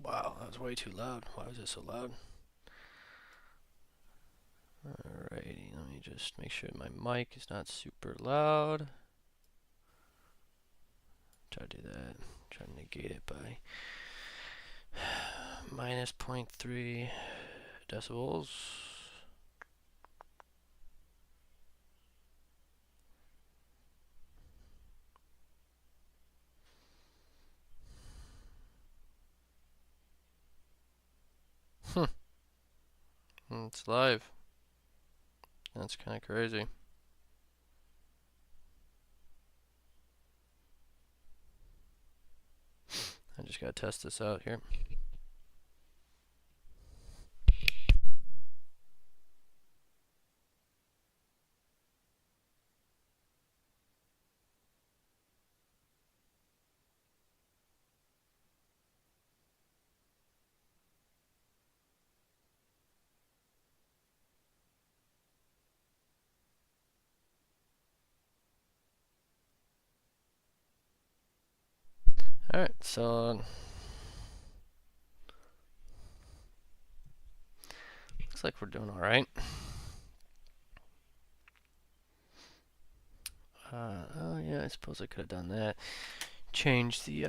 Wow, that was way too loud. Why was it so loud? Alrighty, let me just make sure my mic is not super loud. Try to do that. Try to negate it by minus 0.3 decibels. It's live. That's kind of crazy. I just gotta test this out here. Alright, so looks like we're doing alright. Oh yeah, I suppose I could have done that. Change the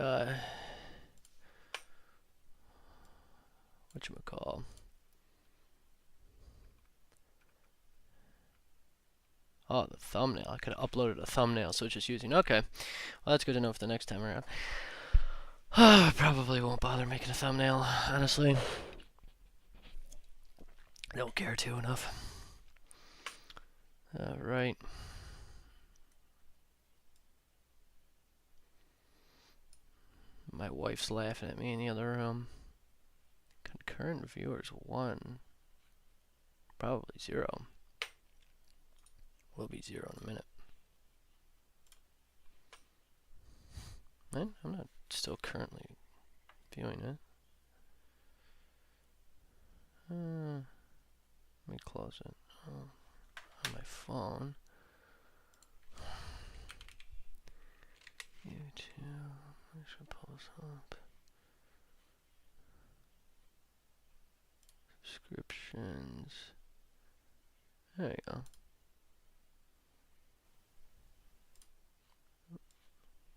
whatchamacall. Oh, the thumbnail. I could have uploaded a thumbnail, so it's just using. Okay, well that's good to know for the next time around. Probably won't bother making a thumbnail, honestly. I don't care to enough. Alright. My wife's laughing at me in the other room. Concurrent viewers 1. Probably 0. Will be 0 in a minute. I'm not still currently viewing it. Let me close it. On my phone. YouTube. I should pull this up. Subscriptions. There you go.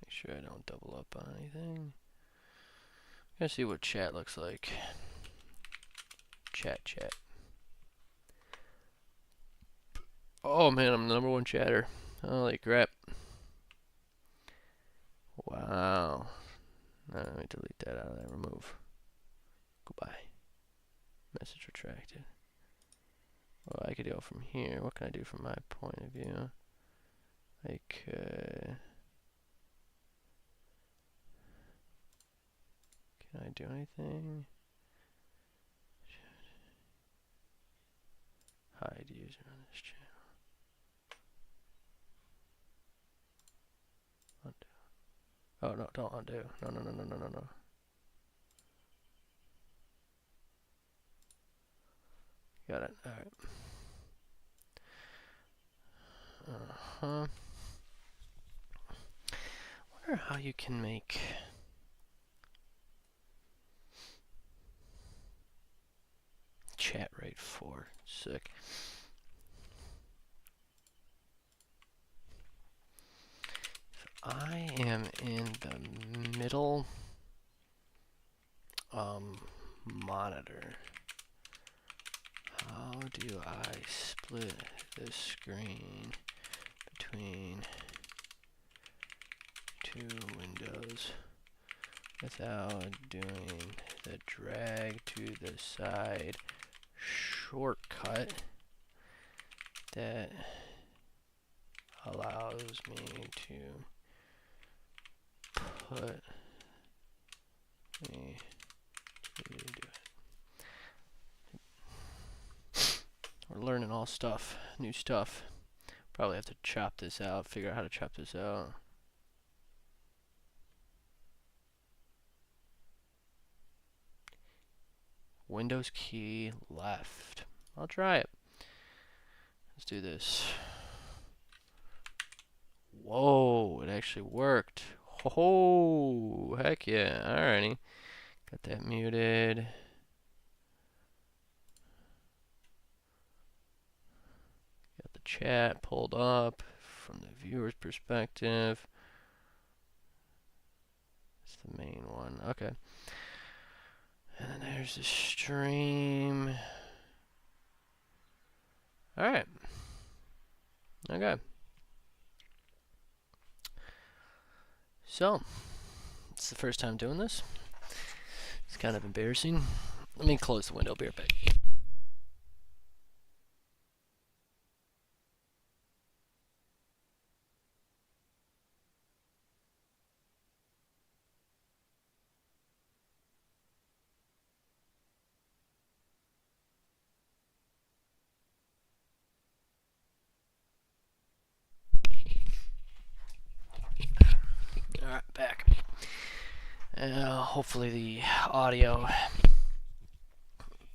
Make sure I don't double up on anything. Gotta see what chat looks like. Chat. Oh man, I'm the #1 chatter. Holy crap. Wow. Let me delete that out of there. Remove. Goodbye. Message retracted. Well, I could go from here. What can I do from my point of view? I could... Can I do anything? Hide user on this channel. Undo. Oh, no, don't undo. No. Got it. Alright. Wonder how you can make... Chat rate 4. Sick. I am in the middle monitor. How do I split the screen between 2 windows without doing the drag to the side shortcut that allows me to put me to do it. We're learning all stuff, new stuff. Probably have to chop this out, figure out how to chop this out. Windows key left. I'll try it. Let's do this. Whoa, it actually worked. Oh, heck yeah. Alrighty. Got that muted. Got the chat pulled up from the viewer's perspective. That's the main one. Okay. And then there's the stream. Alright. Okay. So, it's the first time doing this. It's kind of embarrassing. Let me close the window, be right back. Alright, back. Hopefully the audio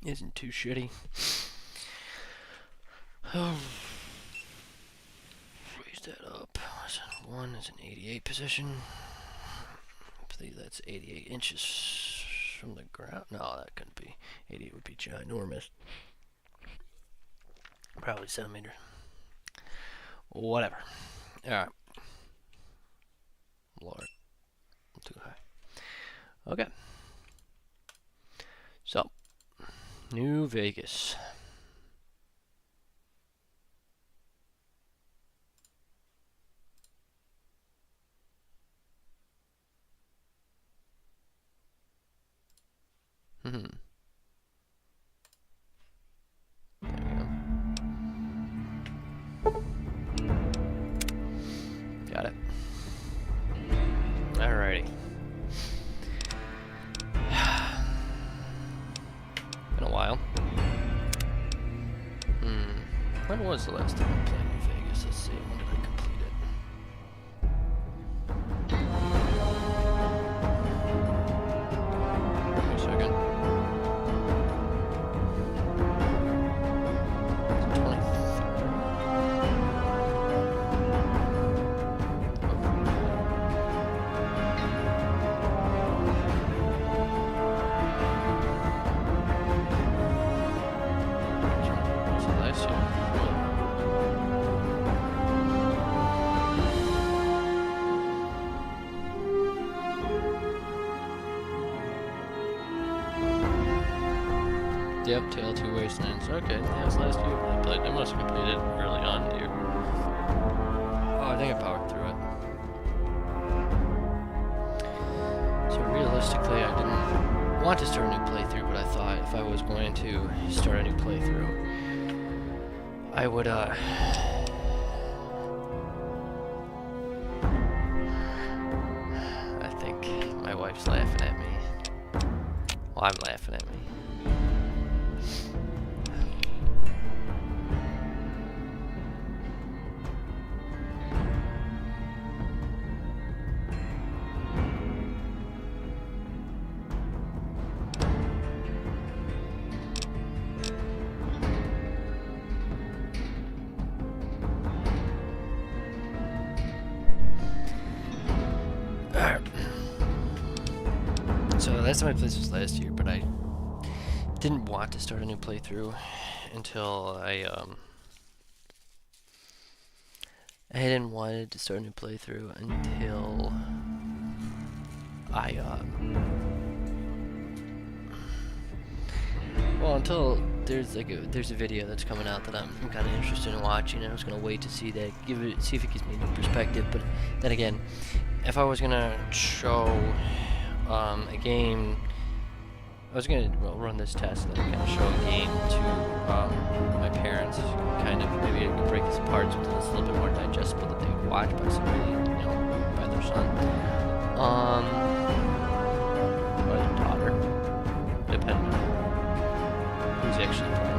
isn't too shitty. Raise that up. One is an 88 position. I believe that's 88 inches from the ground. No, that couldn't be. 88 would be ginormous. Probably centimeter. Whatever. Alright. Lord. I'm too high. Okay. So, New Vegas. There we go. Got it. Alrighty. Been a while. When was the last time I played New Vegas? Let's see. When did I complete it? Wait a second. It's 20. Yep, Tail 2 Wastelands. Okay, that was last year when I played. I must have completed it early on in the year. Oh, I think I powered through it. So realistically, I didn't want to start a new playthrough, but I thought if I was going to start a new playthrough, I would, I think my wife's laughing at me. Well, I'm laughing at me. So last time I played this was last year, but I didn't want to start a new playthrough until I hadn't wanted to start a new playthrough until until there's a video that's coming out that I'm kind of interested in watching, and I was gonna wait to see that, see if it gives me a new perspective. But then again, if I was gonna show a game, I was gonna run this test and then kind of show a game to my parents, kind of maybe I could break this apart so it's a little bit more digestible that they would watch by somebody, by their son, or their daughter, depending on who's actually playing.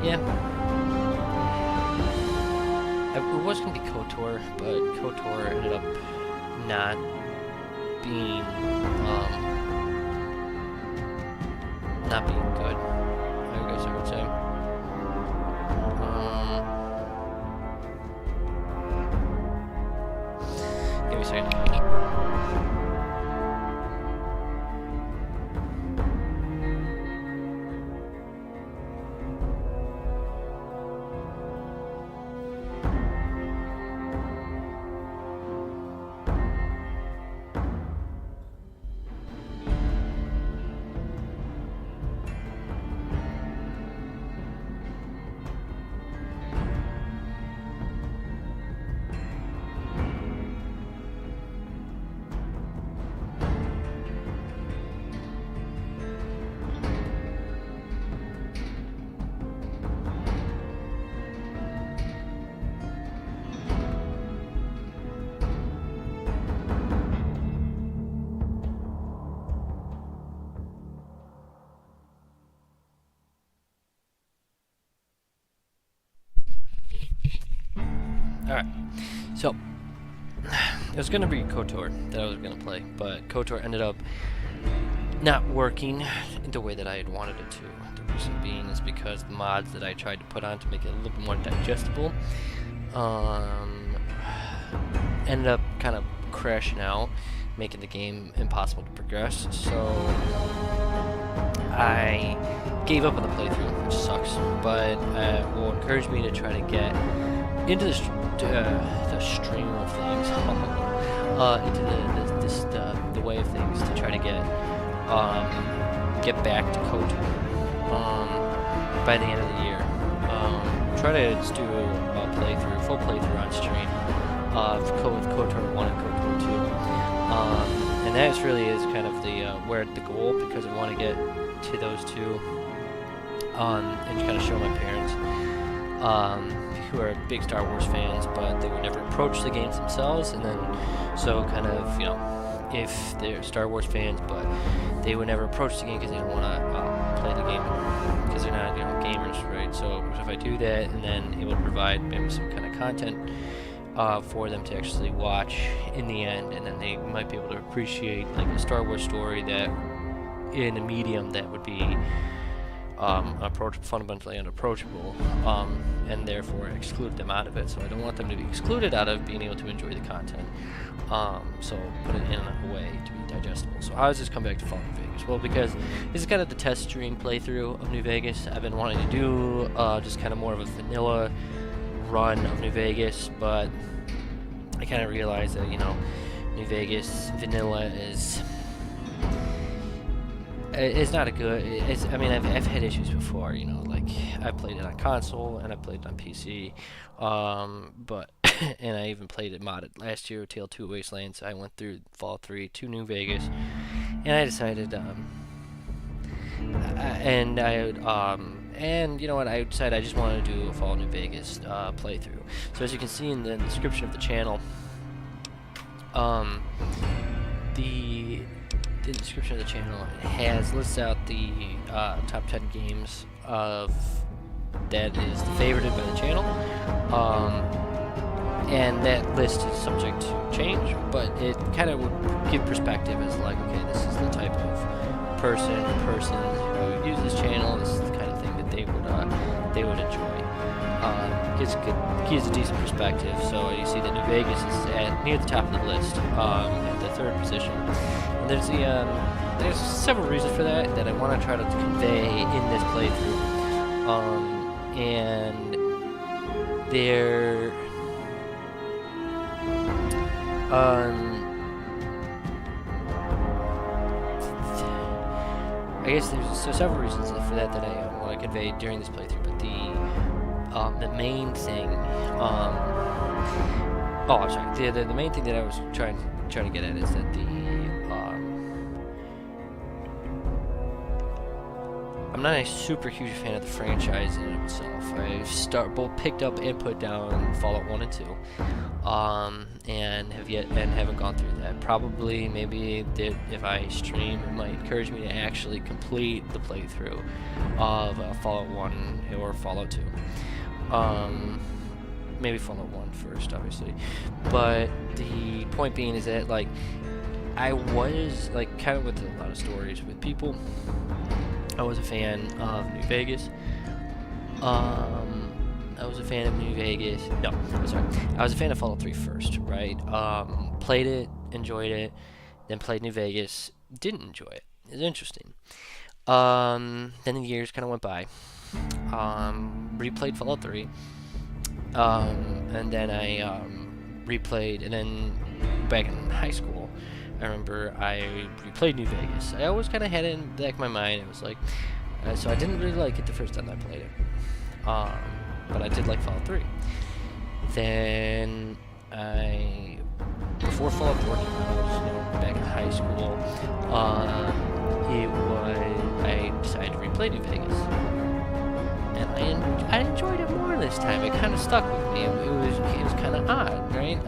Yeah. It was going to be KOTOR, but KOTOR ended up not being good, I guess I would say. Alright, so it was going to be KOTOR that I was going to play, but KOTOR ended up not working the way that I had wanted it to. The reason being is because the mods that I tried to put on to make it a little bit more digestible ended up kind of crashing out, making the game impossible to progress. So I gave up on the playthrough, which sucks, but will encourage me to try to get into the stream of things, into the way of things, to try to get back to KOTOR by the end of the year. Try to just do a full playthrough on stream with KOTOR 1 and KOTOR 2. And that really is kind of the goal, because I want to get to those two and kind of show my parents, who are big Star Wars fans, but they would never approach the games themselves, and then so kind of, you know, if they're Star Wars fans, but they would never approach the game because they don't want to play the game because they're not, you know, gamers, right? So if I do that, and then able to provide maybe some kind of content for them to actually watch in the end, and then they might be able to appreciate like a Star Wars story that in a medium that would be fundamentally unapproachable, and therefore exclude them out of it. So I don't want them to be excluded out of being able to enjoy the content. So put it in a way to be digestible. So how does this come back to Fallout New Vegas? Well, because this is kind of the test stream playthrough of New Vegas. I've been wanting to do just kind of more of a vanilla run of New Vegas, but I kind of realized that, you know, New Vegas vanilla is it's not a good. I mean, I've had issues before. You know, like I played it on console and I played it on PC, but and I even played it modded last year, Tale 2 Wastelands. I went through Fallout 3 to New Vegas, and I decided, and you know what? I decided I just wanted to do a Fallout New Vegas playthrough. So as you can see in the description of the channel, the description of the channel lists out the top 10 games of that is favorited by the channel, and that list is subject to change, but it kind of would give perspective as like, okay, this is the type of person who uses this channel. This is the kind of thing that they would enjoy. Gives a decent perspective. So you see that New Vegas is near the top of the list, at the 3rd position. And there's several reasons for that I want to try to convey in this playthrough. And I guess there's several reasons for that I want to convey during this playthrough, but the main thing, I'm sorry, the main thing that I was trying to get at is that I'm not a super huge fan of the franchise in itself. I've both picked up and put down Fallout 1 and 2, and haven't gone through that. Probably, maybe if I stream, it might encourage me to actually complete the playthrough of Fallout 1 or Fallout 2. Maybe Fallout 1 first, obviously. But the point being is that, like, I was, like, kind of with a lot of stories with people, I was a fan of New Vegas. I was a fan of New Vegas. No, I'm sorry. I was a fan of Fallout 3 first, right? Played it, enjoyed it, then played New Vegas, didn't enjoy it. It was interesting. Then the years kind of went by. Replayed Fallout 3. And then I replayed, and then back in high school, I remember I replayed New Vegas. I always kind of had it in the back of my mind. It was like, so I didn't really like it the first time I played it, but I did like Fallout 3. Then before Fallout 4 came out, back in high school, I decided to replay New Vegas, and I enjoyed it more this time. It kind of stuck with me. It was kind of odd, right?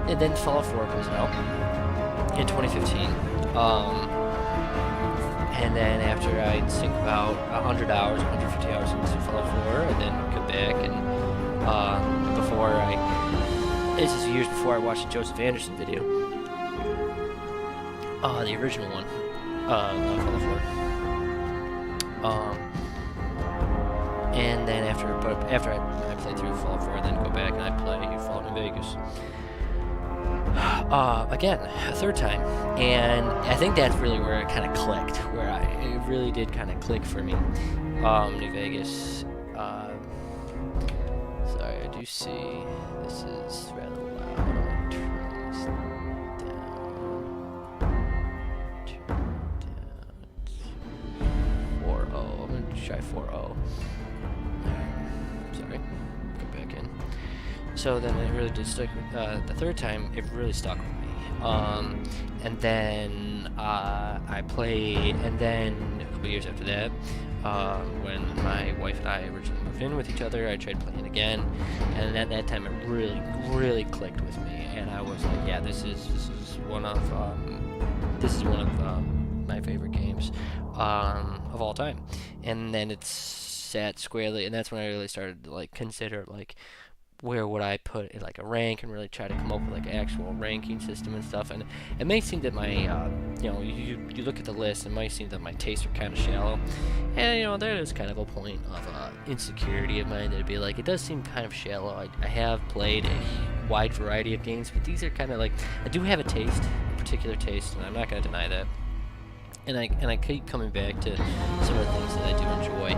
And then Fallout 4 comes out in 2015, and then after I sink about 150 hours into Fallout 4, and then come back, and before I This is years before I watched the Joseph Anderson video. The original one. Fallout 4. And then after I play through Fallout 4, then go back and I play Fallout New Vegas. Again, a third time, and I think that's really where it kind of clicked, it really did kind of click for me. New Vegas. Sorry, I do see this is rather loud. I'm gonna turn this down. Turn down. 4.0. I'm gonna try 4.0. Sorry. Go back in. So then it really did stick with, the third time it really stuck with me. And then I played, and then a couple years after that, when my wife and I originally moved in with each other, I tried playing again, and at that time it really clicked with me, and I was like, yeah, this is one of my favorite games of all time. And then it sat squarely, and that's when I really started to like consider like, where would I put it, like a rank, and really try to come up with like an actual ranking system and stuff. And it may seem that my you look at the list, and it might seem that my tastes are kind of shallow, and there is kind of a point of insecurity of mine that'd be like, it does seem kind of shallow. I have played a wide variety of games, but these are kind of like, I do have a particular taste, and I'm not going to deny that. And I keep coming back to some of the things that I do enjoy,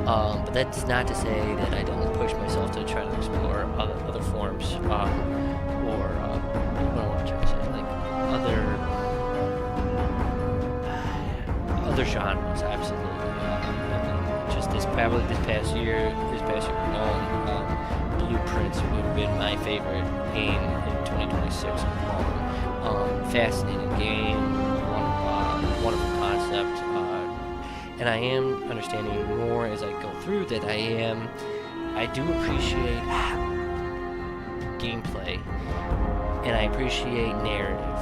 but that's not to say that I don't push myself to try to explore other forms, or what am I trying to say, like other genres. Absolutely. Just this past year alone, Blueprints would have been my favorite game in 2026 alone. Fascinating game. Wonderful concept, and I am understanding more as I go through that I do appreciate gameplay, and I appreciate narrative,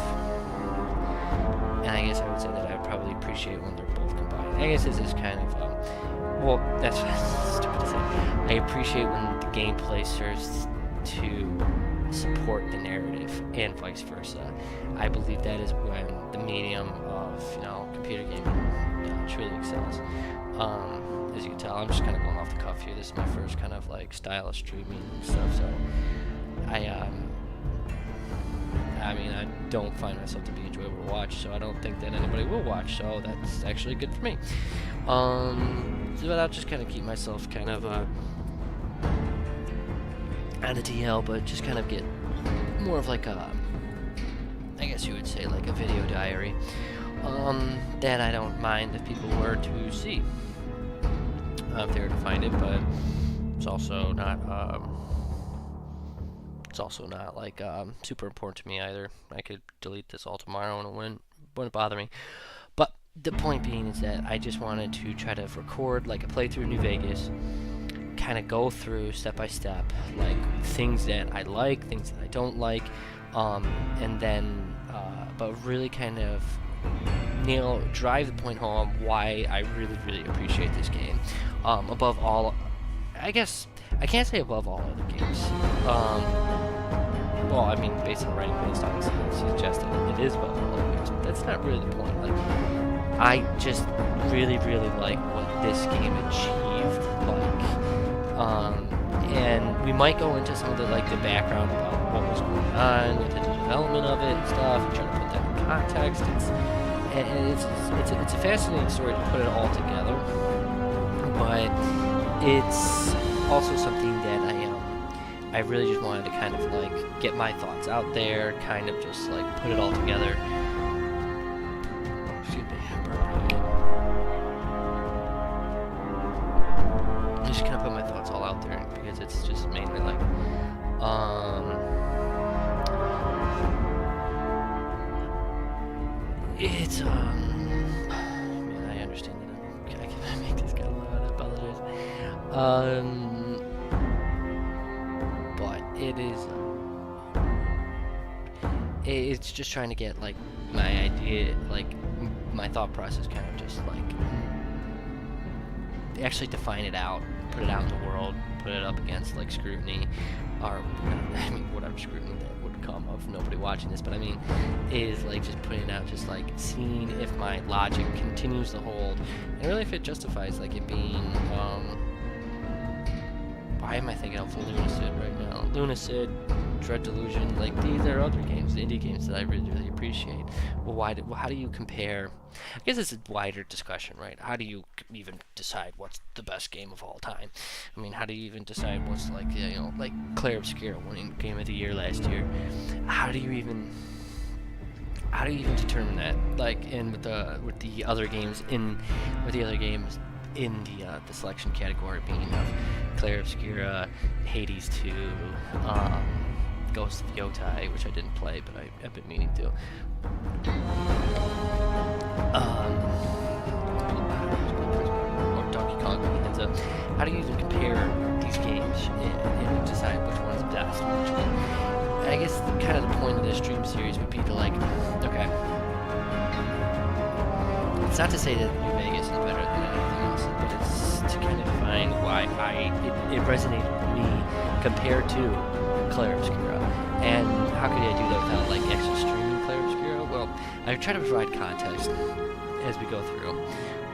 and I guess I would say that I would probably appreciate when they're both combined. I guess this is kind of, well, that's stupid to say. I appreciate when the gameplay serves to support the narrative, and vice versa. I believe that is when the medium of computer gaming truly excels. As you can tell, I'm just kind of going off the cuff here. This is my first kind of like style of streaming and stuff, so I don't find myself to be enjoyable to watch, so I don't think that anybody will watch, so that's actually good for me. But I'll just kind of keep myself kind of on the DL, but just kind of get more of like a, I guess you would say like a video diary, that I don't mind if people were to see, if they were to find it, but it's also not like super important to me either. I could delete this all tomorrow and it wouldn't bother me. But the point being is that I just wanted to try to record like a playthrough of New Vegas, kind of go through step by step, like things that I like, things that I don't like, and then but really kind of drive the point home why I really appreciate this game. Above all, I guess I can't say above all other games. Well, I mean, based on writing based on it suggests that it is above all other games, but that's not really the point. Like, I just really like what this game achieved. And we might go into some of the background about what was going on with the development of it and stuff, and try to put that in context. It's a fascinating story to put it all together, but it's also something that I really just wanted to kind of like get my thoughts out there, kind of just like put it all together. Excuse me, just kind of put my thoughts all out there because it's just mainly like it's man, I understand that I can make this kind of loud. I apologize. But it's just trying to get like my idea, like my thought process, kind of just like actually define it out put it out in the world, put it up against like scrutiny, or I mean whatever scrutiny that would come of nobody watching this, but I mean is like just putting it out, just like seeing if my logic continues to hold, and really if it justifies like it being why am I thinking of Lunacid right now? Lunacid, Dread Delusion, like these are other games, the indie games that I really, really appreciate. Well, how do you compare? I guess it's a wider discussion, right? How do you even decide what's the best game of all time? I mean, how do you even decide what's like, like Clair Obscura winning Game of the Year last year? How do you even determine that? Like, and with the other games in the selection category being of Clair Obscura, Hades 2, Ghost of Yotai, which I didn't play, but I've been meaning to. Or Donkey Kong Bonanza. How do you even compare these games and decide which one's best? Which one? I guess kind of the point of this stream series would be to like, okay, it's not to say that New Vegas is better than anything else, but it's to kind of define why it resonated with me compared to Clair Obscura. And how could I do that without like actually streaming Clair Obscura? Well, I try to provide context as we go through.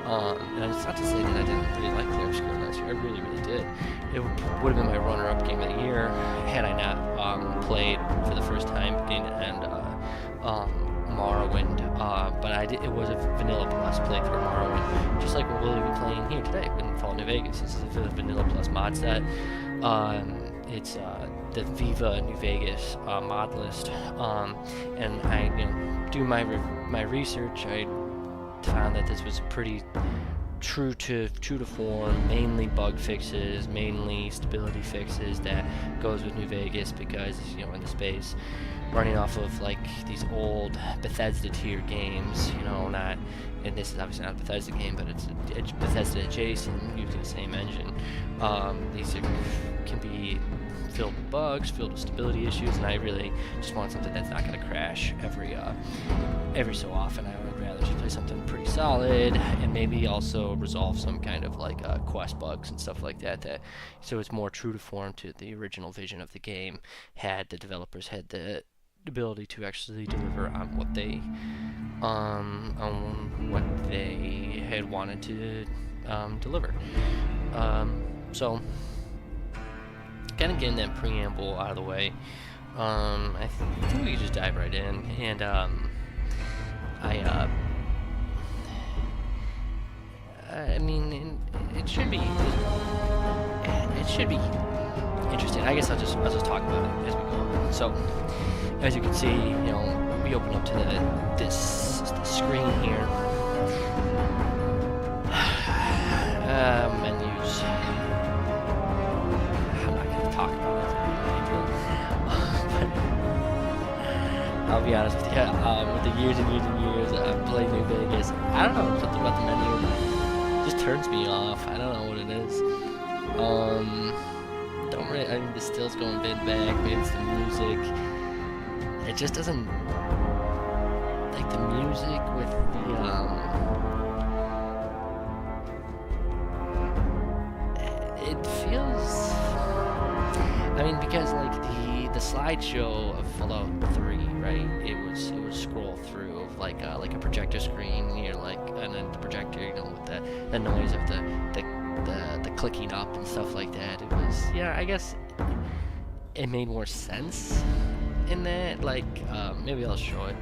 And it's not to say that I didn't really like Clair Obscura last year. I really, really did. It would have been my runner-up game of the year had I not played for the first time beginning to end Morrowind. But it was a Vanilla Plus playthrough of Morrowind, just like we'll be playing here today in Fall New Vegas. This is a Vanilla Plus mod set. It's the Viva New Vegas mod list, and I do my research. I found that this was pretty true to form, mainly bug fixes, mainly stability fixes that goes with New Vegas, because in the space running off of like these old Bethesda tier games, not, and this is obviously not a Bethesda game, but it's Bethesda adjacent using the same engine. These can be filled with bugs, filled with stability issues, and I really just want something that's not going to crash every so often. I would rather just play something pretty solid, and maybe also resolve some kind of like quest bugs and stuff like that. So it's more true to form to the original vision of the game. Had the developers had the ability to actually deliver on what they had wanted to deliver. So kind of getting that preamble out of the way, I think we could just dive right in. And I mean, it should be interesting. I guess I'll just talk about it as we go. So, as you can see, we open up to this screen here. Menus. I'm not going to talk about it. I'll be honest with you. With the years and years and years I've played New Vegas, I don't know, something about the menu just turns me off. I don't know what it is. Don't really. I mean, the still's going bit back. Maybe it's the music. It just doesn't like the music with the It feels. I mean, because like the slideshow of Fallout 3, right? It was scroll through of like a projector screen, and then the projector, with the noise of the clicking up and stuff like that. It was, I guess it made more sense in that. Like, maybe I'll show it.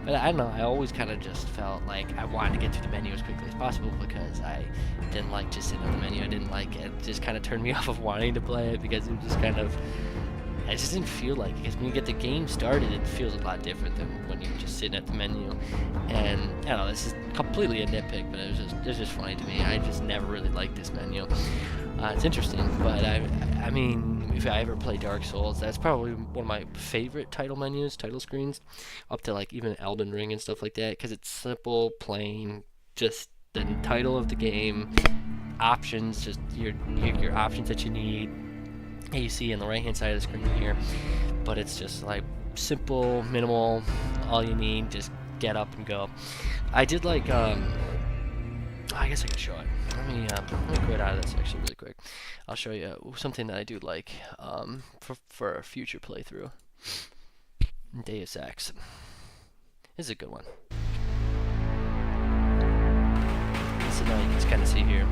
But I don't know, I always kind of just felt like I wanted to get through the menu as quickly as possible, because I didn't like just sitting on the menu. I didn't like it. It just kind of turned me off of wanting to play it, because it just kind of, I just didn't feel like it. Because when you get the game started, it feels a lot different than when you're just sitting at the menu. And I don't know, this is completely a nitpick, but it was just funny to me. I just never really liked this menu. It's interesting, but I mean, if I ever play Dark Souls, that's probably one of my favorite title screens, up to like even Elden Ring and stuff like that, because it's simple, plain, just the title of the game, options, just your options that you need, you see on the right hand side of the screen here. But it's just like simple, minimal, all you need, just get up and go. I did like I guess I can show it. Let me quit out of this actually really quick. I'll show you something that I do like for a future playthrough. Deus Ex. This is a good one. So now you can kind of see here.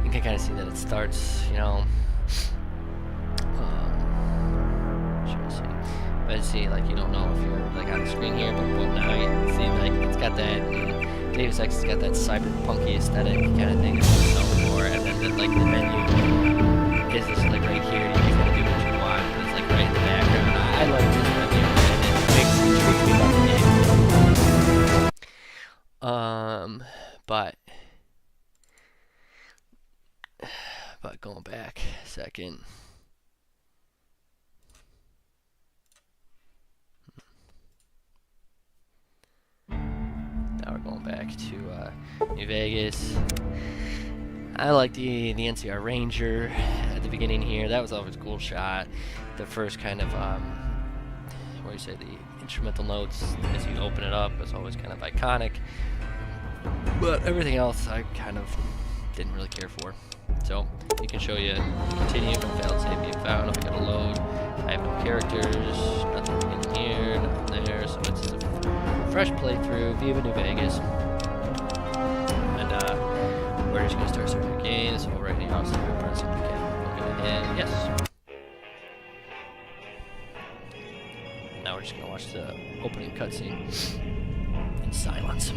You can kind of see that it starts, you know. But see, like, you don't know if you're like on the screen here, but now you can see like it's got that. Deus Ex has got that cyberpunky aesthetic kind of thing that it's known for, and then like the menu is just like right here. You just gotta do what you want. But it's like right in the background. I like this menu, and it makes me intrigued about the game. But going back a second. Now we're going back to New Vegas. I like the NCR Ranger at the beginning here. That was always a cool shot. The first kind of what do you say, the instrumental notes as you open it up was always kind of iconic. But everything else I kind of didn't really care for. So you can show you continue, don't fail to save me found. If I go to load, I have no characters, nothing in here, nothing there. So it's a fresh playthrough, Viva New Vegas. And we're just gonna start starting the game. So right here, I'll see if press it again. And yes. Now we're just gonna watch the opening cutscene in silence.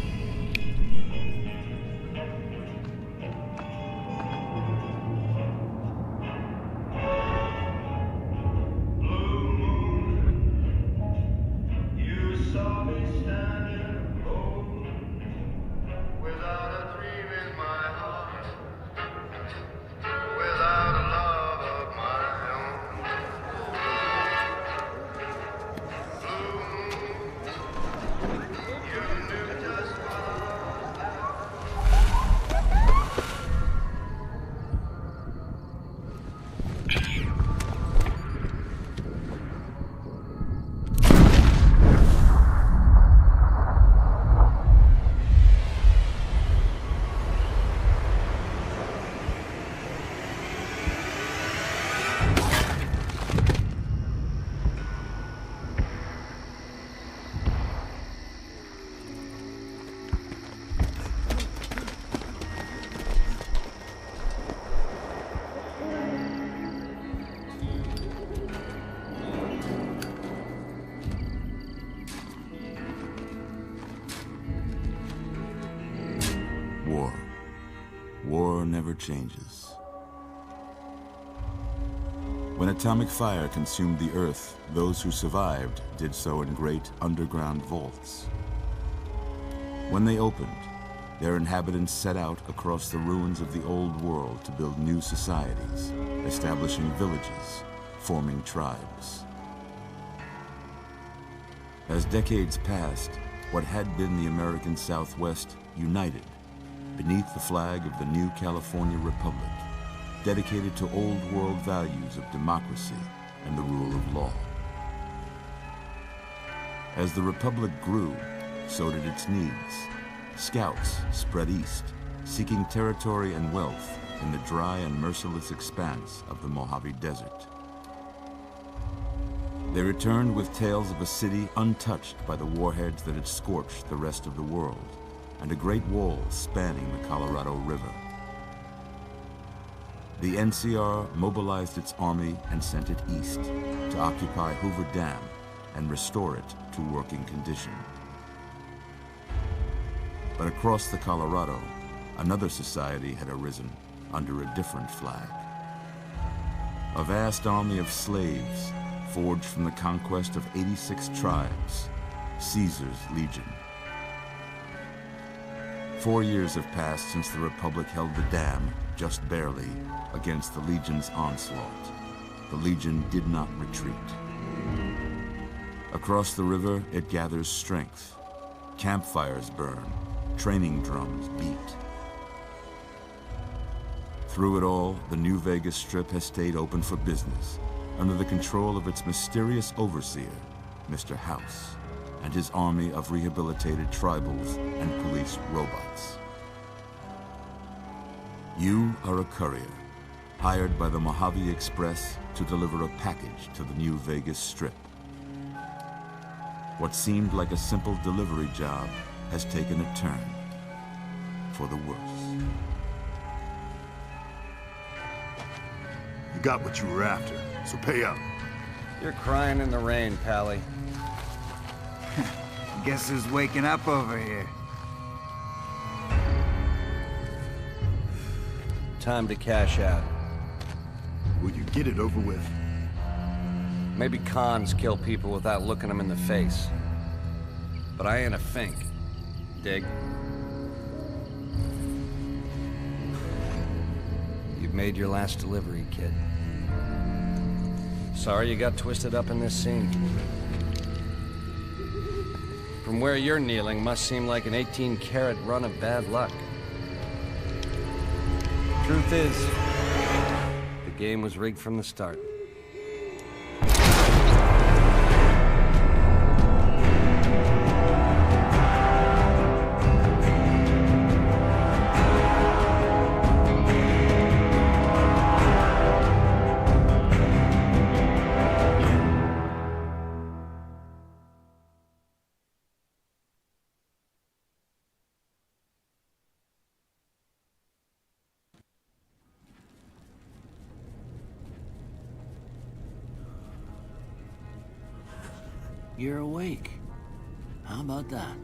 War never changes. When atomic fire consumed the Earth, those who survived did so in great underground vaults. When they opened, their inhabitants set out across the ruins of the old world to build new societies, establishing villages, forming tribes. As decades passed, what had been the American Southwest united beneath the flag of the new California Republic, dedicated to old world values of democracy and the rule of law. As the Republic grew, so did its needs. Scouts spread east, seeking territory and wealth in the dry and merciless expanse of the Mojave Desert. They returned with tales of a city untouched by the warheads that had scorched the rest of the world, and a great wall spanning the Colorado River. The NCR mobilized its army and sent it east to occupy Hoover Dam and restore it to working condition. But across the Colorado, another society had arisen under a different flag. A vast army of slaves forged from the conquest of 86 tribes, Caesar's Legion. 4 years have passed since the Republic held the dam, just barely, against the Legion's onslaught. The Legion did not retreat. Across the river, it gathers strength. Campfires burn, training drums beat. Through it all, the New Vegas Strip has stayed open for business, under the control of its mysterious overseer, Mr. House, and his army of rehabilitated tribals and police robots. You are a courier, hired by the Mojave Express to deliver a package to the New Vegas Strip. What seemed like a simple delivery job has taken a turn for the worse. You got what you were after, so pay up. You're crying in the rain, Pally. Guess who's waking up over here? Time to cash out. Will you get it over with? Maybe cons kill people without looking them in the face. But I ain't a fink. Dig? You've made your last delivery, kid. Sorry you got twisted up in this scene. From where you're kneeling must seem like an 18-carat run of bad luck. Truth is, the game was rigged from the start. You're awake. How about that?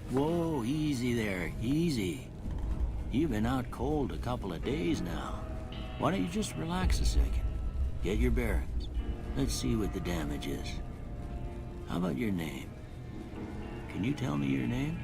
Whoa, easy there, easy. You've been out cold a couple of days now. Why don't you just relax a second? Get your bearings. Let's see what the damage is. How about your name? Can you tell me your name?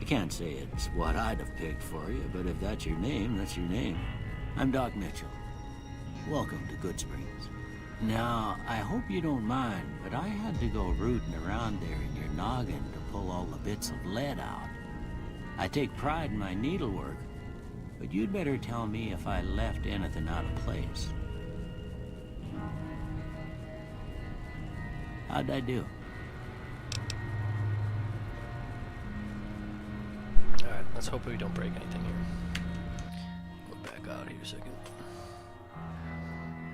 I can't say it's what I'd have picked for you, but if that's your name, that's your name. I'm Doc Mitchell. Welcome to Goodsprings. Now, I hope you don't mind, but I had to go rooting around there in your noggin to pull all the bits of lead out. I take pride in my needlework, but you'd better tell me if I left anything out of place. How'd I do? Let's hope we don't break anything here. We'll back out here a second.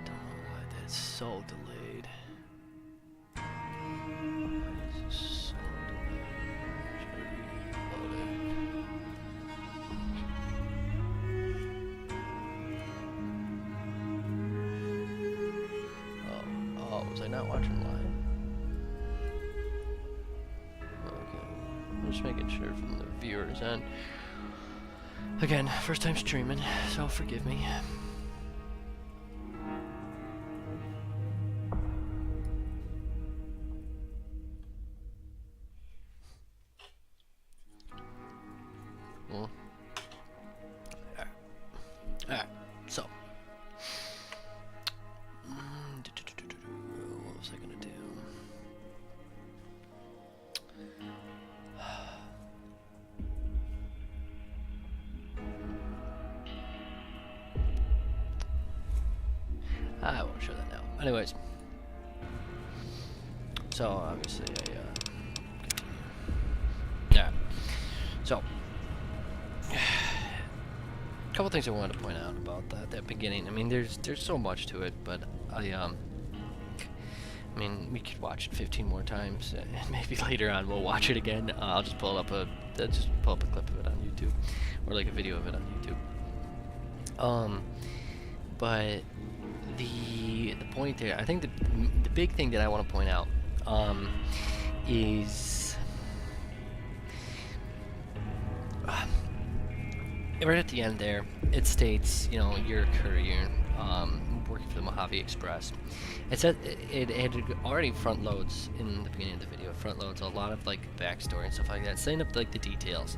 Don't know why that's so delayed. Why is this so delayed? Should I reload it? Oh, was I not watching live? Okay. I'm just making sure from the viewers end. Again, first time streaming, so forgive me. Alright, so. What was I gonna do? I won't show that now. Anyways, so obviously continue. Yeah. So, a couple things I wanted to point out about that beginning. I mean, there's so much to it, but I mean, we could watch it 15 more times, and maybe later on we'll watch it again. I'll just pull up a clip of it on YouTube, or like a video of it on YouTube. But the point there, I think the big thing that I want to point out is right at the end there, it states, you know, you're a courier working for the Mojave Express. It said it had already front loads in the beginning of the video. Front loads a lot of like backstory and stuff like that, setting up like the details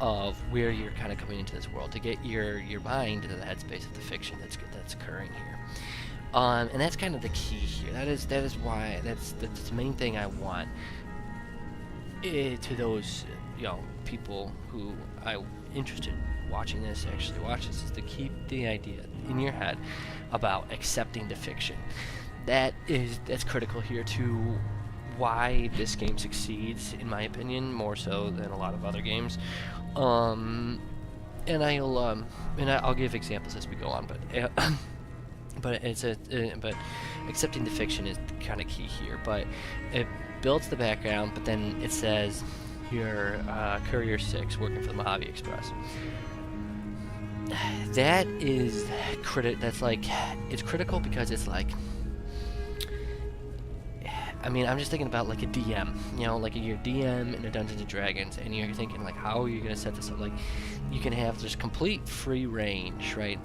of where you're kind of coming into this world to get your mind into the headspace of the fiction that's occurring here. And that's kind of the key here. That is why that's the main thing I want to those people who are interested in watching this, actually watch this, is to keep the idea in your head about accepting the fiction. That's critical here to why this game succeeds, in my opinion, more so than a lot of other games. And I'll give examples as we go on, but accepting the fiction is kind of key here. But it builds the background, but then it says you're Courier 6 working for the Mojave Express. That is it's critical because it's like, I mean, I'm just thinking about like a DM, like you're DM in a Dungeons and Dragons, and you're thinking like, how are you gonna set this up? Like, you can have just complete free range, right?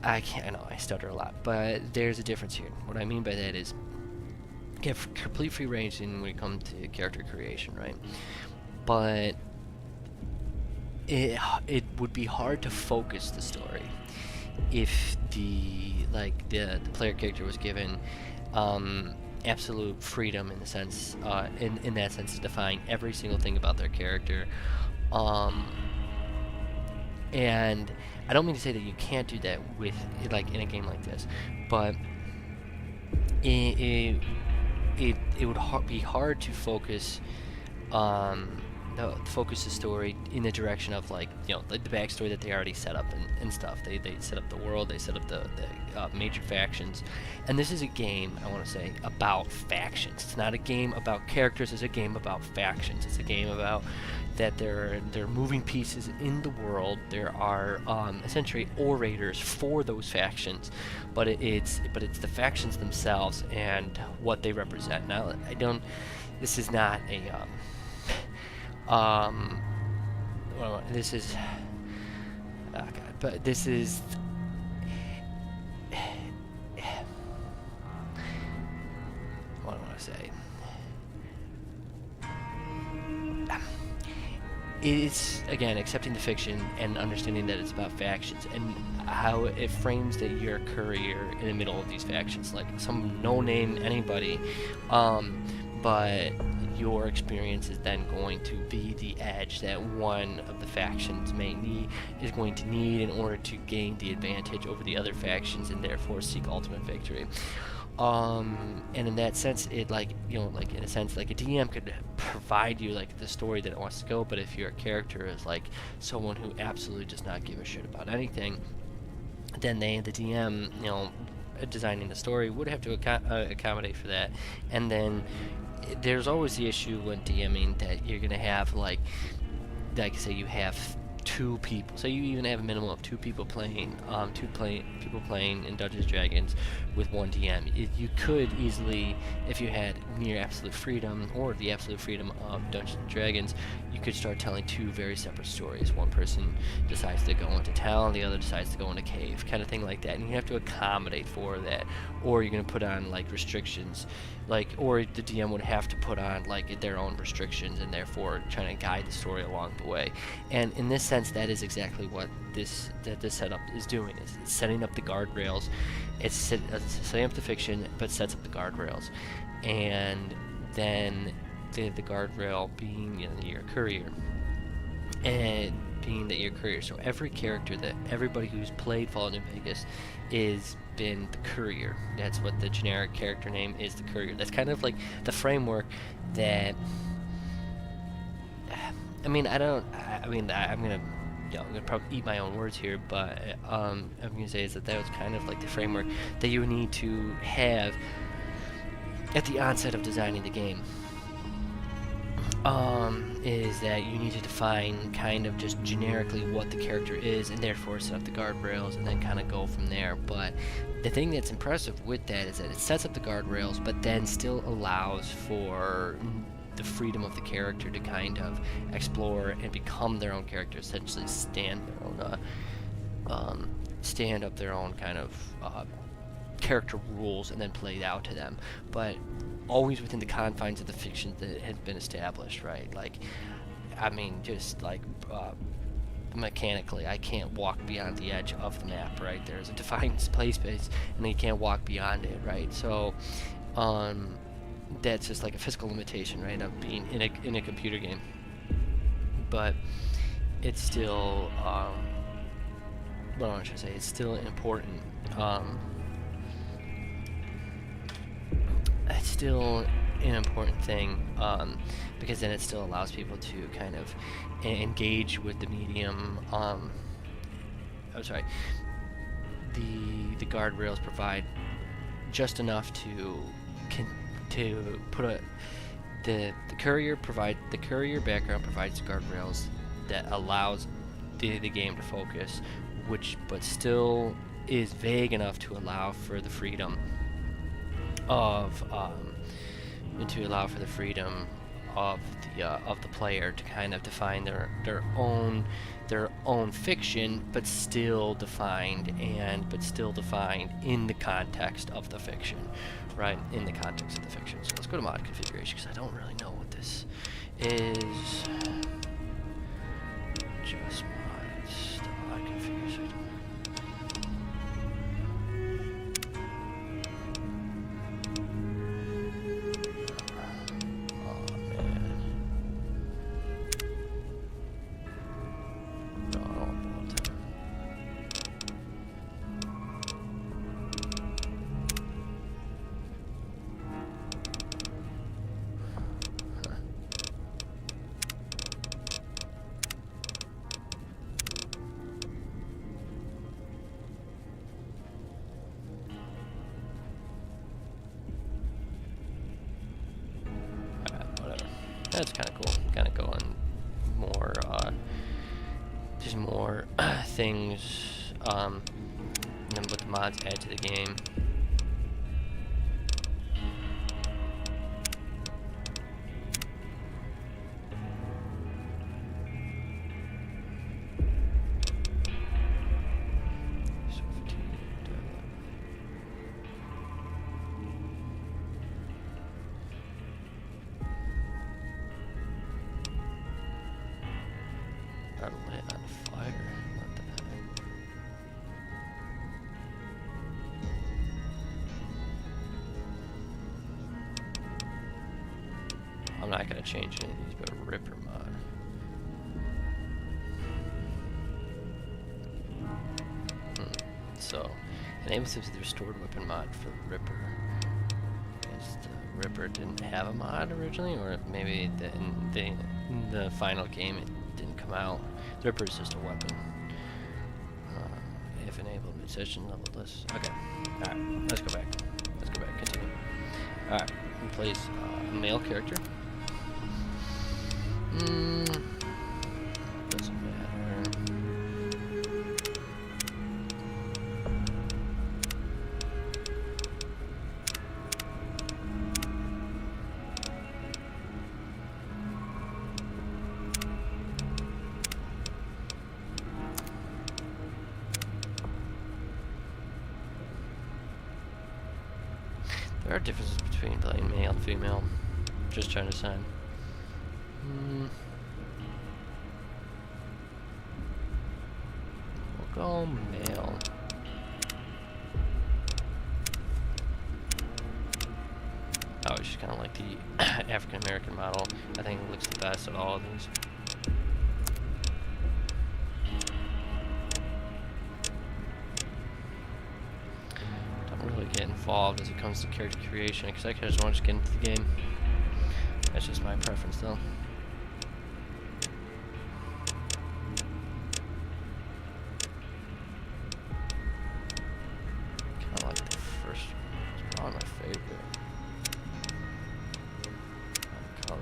I know I stutter a lot, but there's a difference here. What I mean by that is, you have complete free range when it comes to character creation, right? But it would be hard to focus the story if the player character was given absolute freedom in the sense in that sense to define every single thing about their character, and I don't mean to say that you can't do that with in a game like this, but it would be hard to focus focus the story in the direction of the backstory that they already set up and stuff. They set up the world, they set up the major factions, and this is a game, I want to say, about factions. It's not a game about characters, it's a game about factions. It's a game about that there are moving pieces in the world. There are essentially orators for those factions, but it's the factions themselves and what they represent. Now, this is not a this is oh God, but this is what do I want to say? It's again accepting the fiction and understanding that it's about factions and how it frames that you're a courier in the middle of these factions, like some no-name anybody, but your experience is then going to be the edge that one of the factions is going to need in order to gain the advantage over the other factions and therefore seek ultimate victory. And in that sense, it in a sense, like a DM could provide you the story that it wants to go, but if your character is someone who absolutely does not give a shit about anything, then the DM, designing the story would have to accommodate for that. And then there's always the issue when DMing that you're gonna have say you have two people. So you even have a minimum of two people playing in Dungeons & Dragons with one DM. You could easily, if you had near absolute freedom or the absolute freedom of Dungeons & Dragons, you could start telling two very separate stories. One person decides to go into town, the other decides to go in a cave, kind of thing like that. And you have to accommodate for that, or you're going to put on restrictions, or the DM would have to put on their own restrictions and therefore trying to guide the story along the way. And in this sense, that is exactly what this setup is doing. It's setting up the guardrails. It's setting up the fiction, but sets up the guardrails. And then the guardrail being your courier. And being that you're a courier. So every character that everybody who's played Fallout New Vegas is been the courier. That's what the generic character name is, the courier. That's kind of the framework that I'm gonna probably eat my own words here, but I'm gonna say is that was kind of the framework that you need to have at the onset of designing the game. Is that you need to define kind of just generically what the character is and therefore set up the guardrails and then kind of go from there. But the thing that's impressive with that is that it sets up the guardrails but then still allows for the freedom of the character to kind of explore and become their own character, essentially stand up their own kind of character rules and then play it out to them, but always within the confines of the fiction that has been established, right? Mechanically, I can't walk beyond the edge of the map, right? There's a defined play space, and you can't walk beyond it, right? So, that's just like a physical limitation, right, of being in a computer game. But it's still, what am I trying to say? It's still important. It's still an important thing, because then it still allows people to kind of engage with the medium. I'm sorry. The guardrails provide just enough to put the courier background provides guardrails that allows the game to focus, but still is vague enough to allow for the freedom of the player to kind of define their own fiction, but still defined in the context of the fiction, right? In the context of the fiction. So let's go to mod configuration, because I don't really know what this is. Just mods, the mod configuration. That's kind of cool. Kind of going more, just more things, and then what the mods add to the game. I'm not going to change any of these, but Ripper mod. So, enable seems to be the restored weapon mod for Ripper. Because the Ripper didn't have a mod originally, or maybe in the final game it didn't come out. The Ripper is just a weapon. If enabled mid-session level list. Okay. Alright, let's go back. Continue. Alright, replace male character. Doesn't matter. There are differences between playing male and female. Just trying to decide. We'll go male. Oh, it's just kind of like the African American model. I think it looks the best of all of these. Don't really get involved as it comes to character creation, because I just want to get into the game. That's just my preference, though. Kind of like the first one. It's probably my favorite. Color.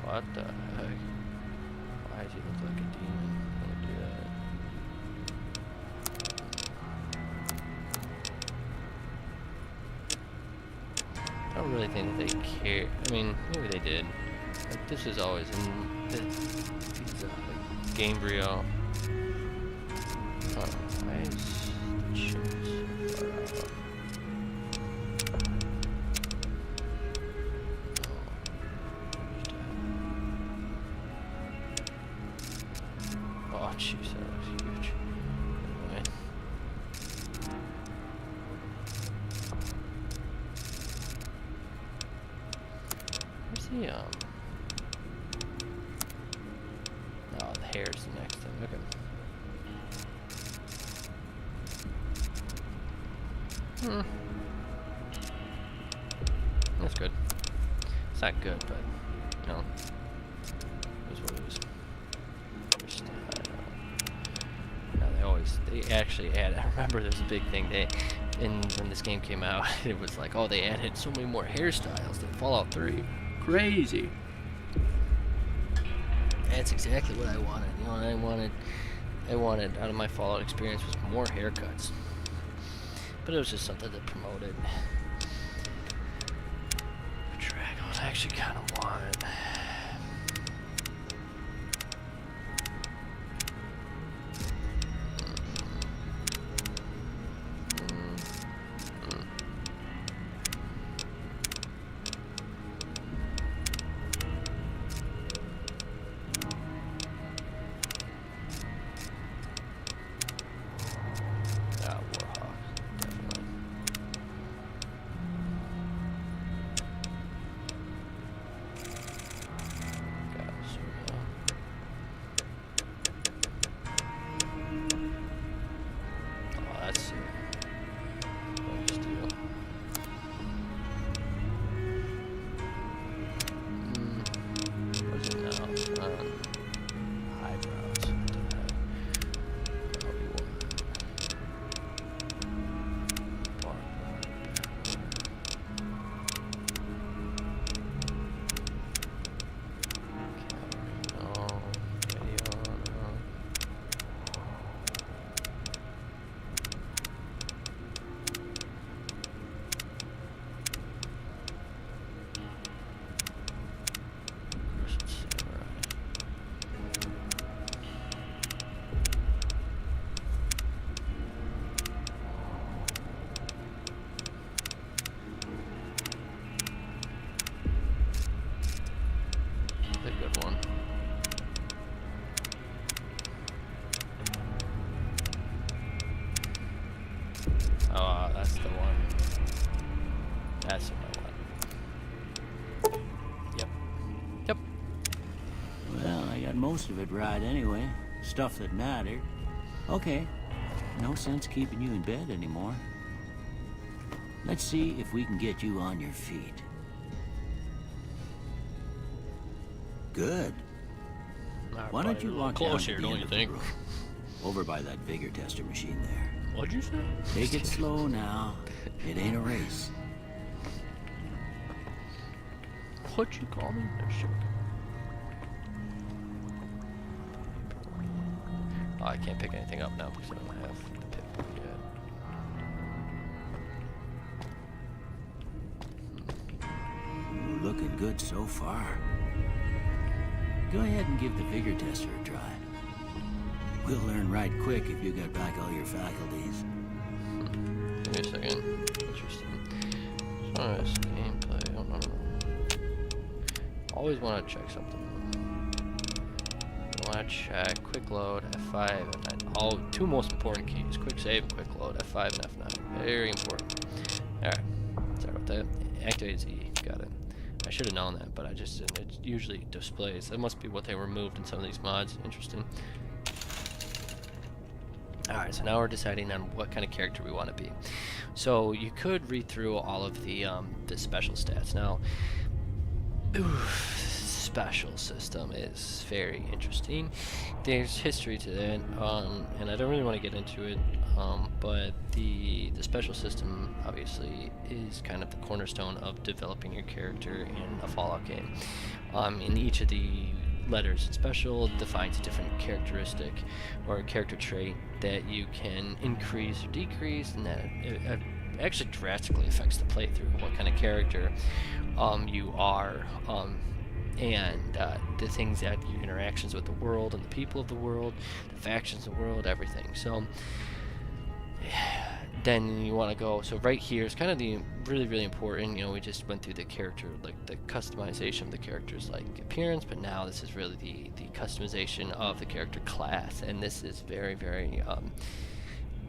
What the heck? Why does he look like a demon? Don't do that. I don't really think that they care. I mean, maybe they did. Like, this is always in these Gamebryo. Why is the chance? Oh, jeez, that was huge. Anyway. Where's the, oh, the hair's the next thing. Okay. That's good. It's not good, but, you know, it was what it was. They actually added, I remember there was a big thing, when this game came out, it was like, oh, they added so many more hairstyles than Fallout 3. Crazy. That's exactly what I wanted. You know what I wanted out of my Fallout experience was more haircuts. But it was just something that promoted. Dragon, I actually kind of want. Oh, that's the one. That's what I want. Yep. Yep. Well, I got most of it right anyway. Stuff that mattered. Okay. No sense keeping you in bed anymore. Let's see if we can get you on your feet. Good. Why don't you walk down to the end of the room, over by that vigor tester machine there. What'd you say? Take it slow now. It ain't a race. What'd you call me? No shit. Oh, I can't pick anything up now because I don't have the pip yet. Ooh, looking good so far. Go ahead and give the vigor tester a try. We'll learn right quick if you get back all your faculties. Give me a second. Interesting. Genres, gameplay. Oh, no. Always want to check something. I want to check quick load, F5, F9. All two most important keys: quick save and quick load, F5 and F9. Very important. All right. Sorry about that. Activate Z. Got it. I should have known that, but I just didn't. It usually displays. That must be what they removed in some of these mods. Interesting. Alright, so now we're deciding on what kind of character we want to be. So you could read through all of the special stats. Now, special system is very interesting. There's history to that, and I don't really want to get into it, but the special system obviously is kind of the cornerstone of developing your character in a Fallout game. In each of the letters in special defines a different characteristic or a character trait that you can increase or decrease, and that it actually drastically affects the playthrough, what kind of character you are, and the things that your interactions with the world and the people of the world, the factions of the world, everything. So then you want to go, so right here is kind of the really important, you know, we just went through the character, like the customization of the character's like appearance, but now this is really the customization of the character class, and this is very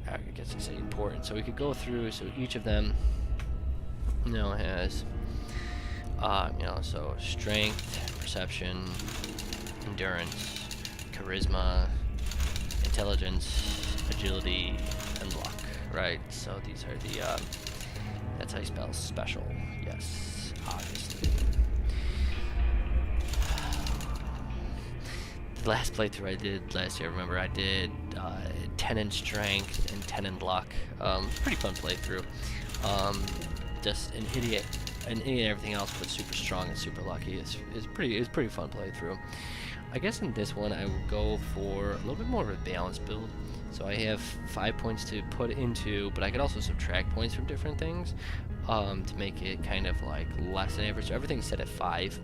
I guess I say important. So we could go through, so each of them, you know, has you know, so strength, perception, endurance, charisma, intelligence, agility, and luck. Right, so these are the, that's how you spell special, yes, obviously. The last playthrough I did last year, remember, I did 10 in strength and 10 in luck. Pretty fun playthrough. Just an idiot and everything else, but super strong and super lucky. It's pretty fun playthrough. I guess in this one I would go for a little bit more of a balanced build. So I have 5 points to put into, but I could also subtract points from different things to make it kind of like less than average. So everything's set at 5.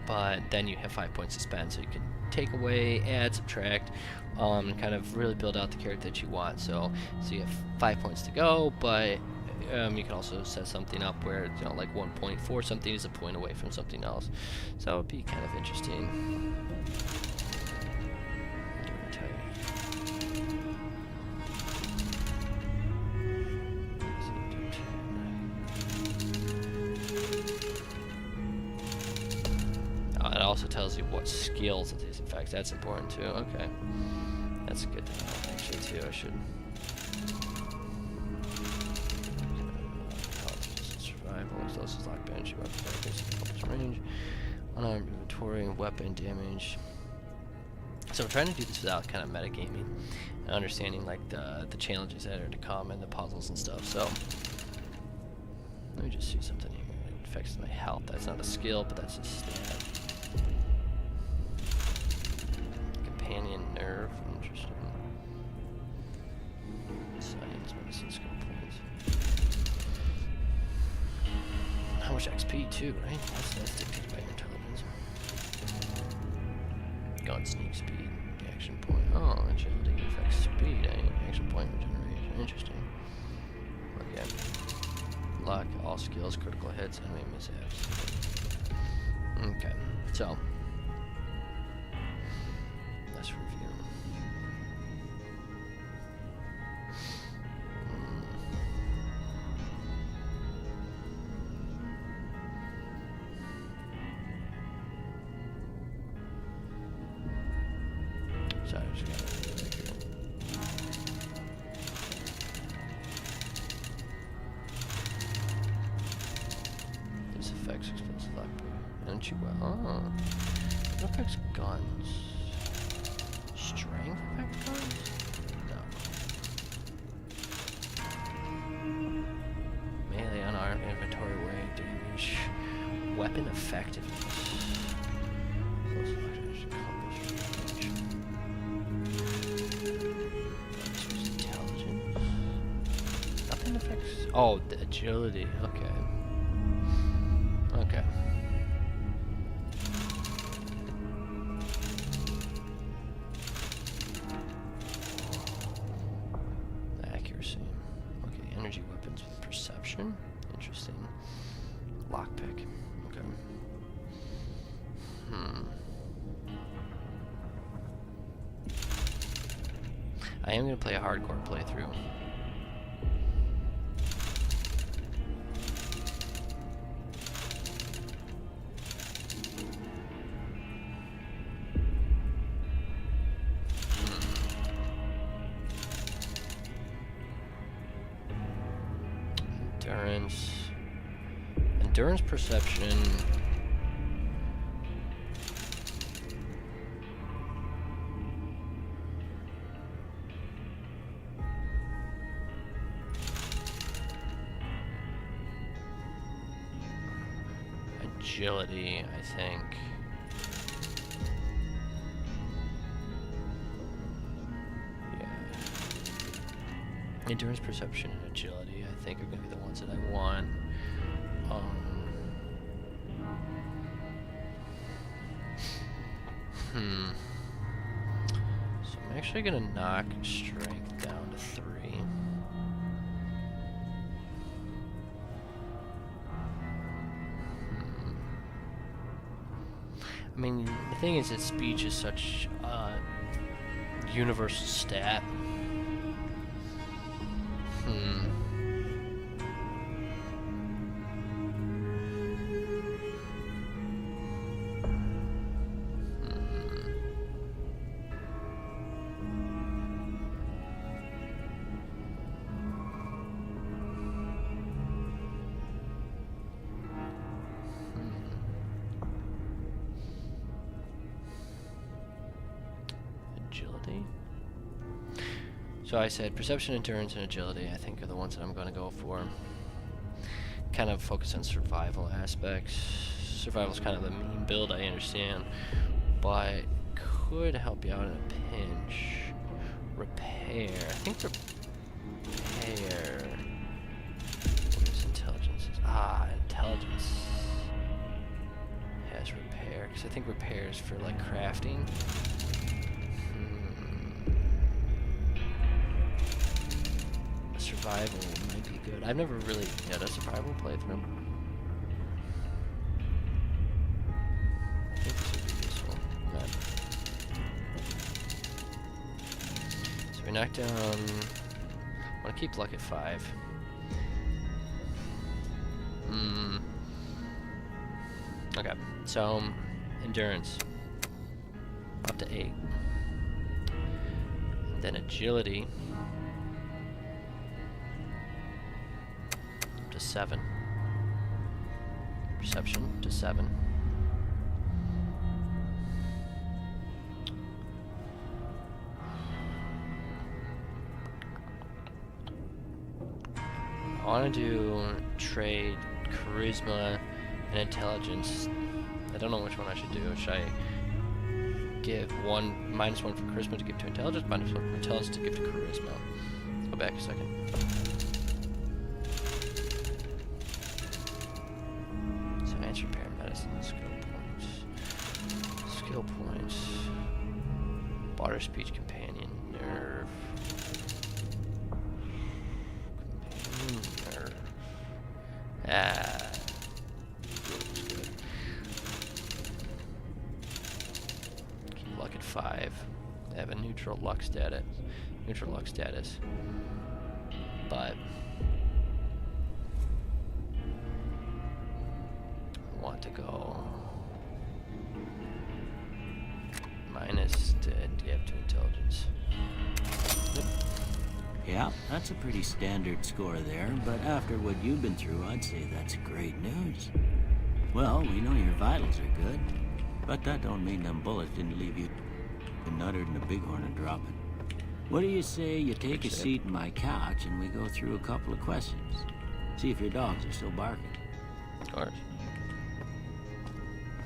But then you have 5 points to spend, so you can take away, add, subtract, kind of really build out the character that you want. So you have 5 points to go, but you can also set something up where, you know, like 1 point for something is a point away from something else. So it'd be kind of interesting. It also tells you what skills it is. In fact, that's important too. Okay, that's good to know actually too. I should. Survival, explosives, lock bench, weapons, range, unarmed inventory, weapon damage. So I'm trying to do this without kind of metagaming and understanding like the challenges that are to come and the puzzles and stuff. So let me just see something here. It affects my health. That's not a skill, but that's a stat. Companion nerve, interesting. Science, medicine, skill points. How much XP too, right? That's dictated by your intelligence. Gun sneak speed, action point. Oh, agility affects speed, action point regeneration. Interesting. Again, luck, all skills, critical hits, enemy mishaps. Okay, so let's review. Sorry, I just got it right here. This affects explosive lock. Energy well. Oh. It affects guns. Strength affects guns? No. Melee unarmed inventory weight damage. Weapon effectiveness. Close lock damage, intelligence. Nothing affects. Oh, the agility. Okay. Okay. Accuracy. Okay, energy weapons with perception. Interesting. Lockpick. Okay. I am going to play a hardcore playthrough. Endurance, perception. Agility, I think. Yeah. Endurance, perception, and agility, I think, are going to be the ones that I want. So I'm actually going to knock strength down I mean, the thing is that speech is such a universal stat. Agility. So I said perception, endurance, and agility, I think, are the ones that I'm going to go for. Kind of focus on survival aspects. Survival's kind of the mean build, I understand, but could help you out in a pinch. Repair. I think repair. What is intelligence? Intelligence has repair, because I think repair is for like crafting. Survival might be good. I've never really had a survival playthrough. I think this would be useful. Okay. So we knocked down. I want to keep luck at 5. Okay, so endurance up to 8. And then agility up to 7. Perception to 7. I want to do trade charisma and intelligence. I don't know which one I should do. Should I give -1 for charisma to give to intelligence, -1 for intelligence to give to charisma? Let's go back a second. Science, repair, medicine, skill points, barter, speech, companion, nerve. Keep luck at 5. I have a neutral luck status. But I want to go minus to give to intelligence. Yep. Yeah, that's a pretty standard score there, but after what you've been through, I'd say that's great news. Well, we know your vitals are good, but that don't mean them bullets didn't leave you nuttered in the bighorn and dropping. What do you say you take a seat in my couch and we go through a couple of questions? See if your dogs are still barking. Of course.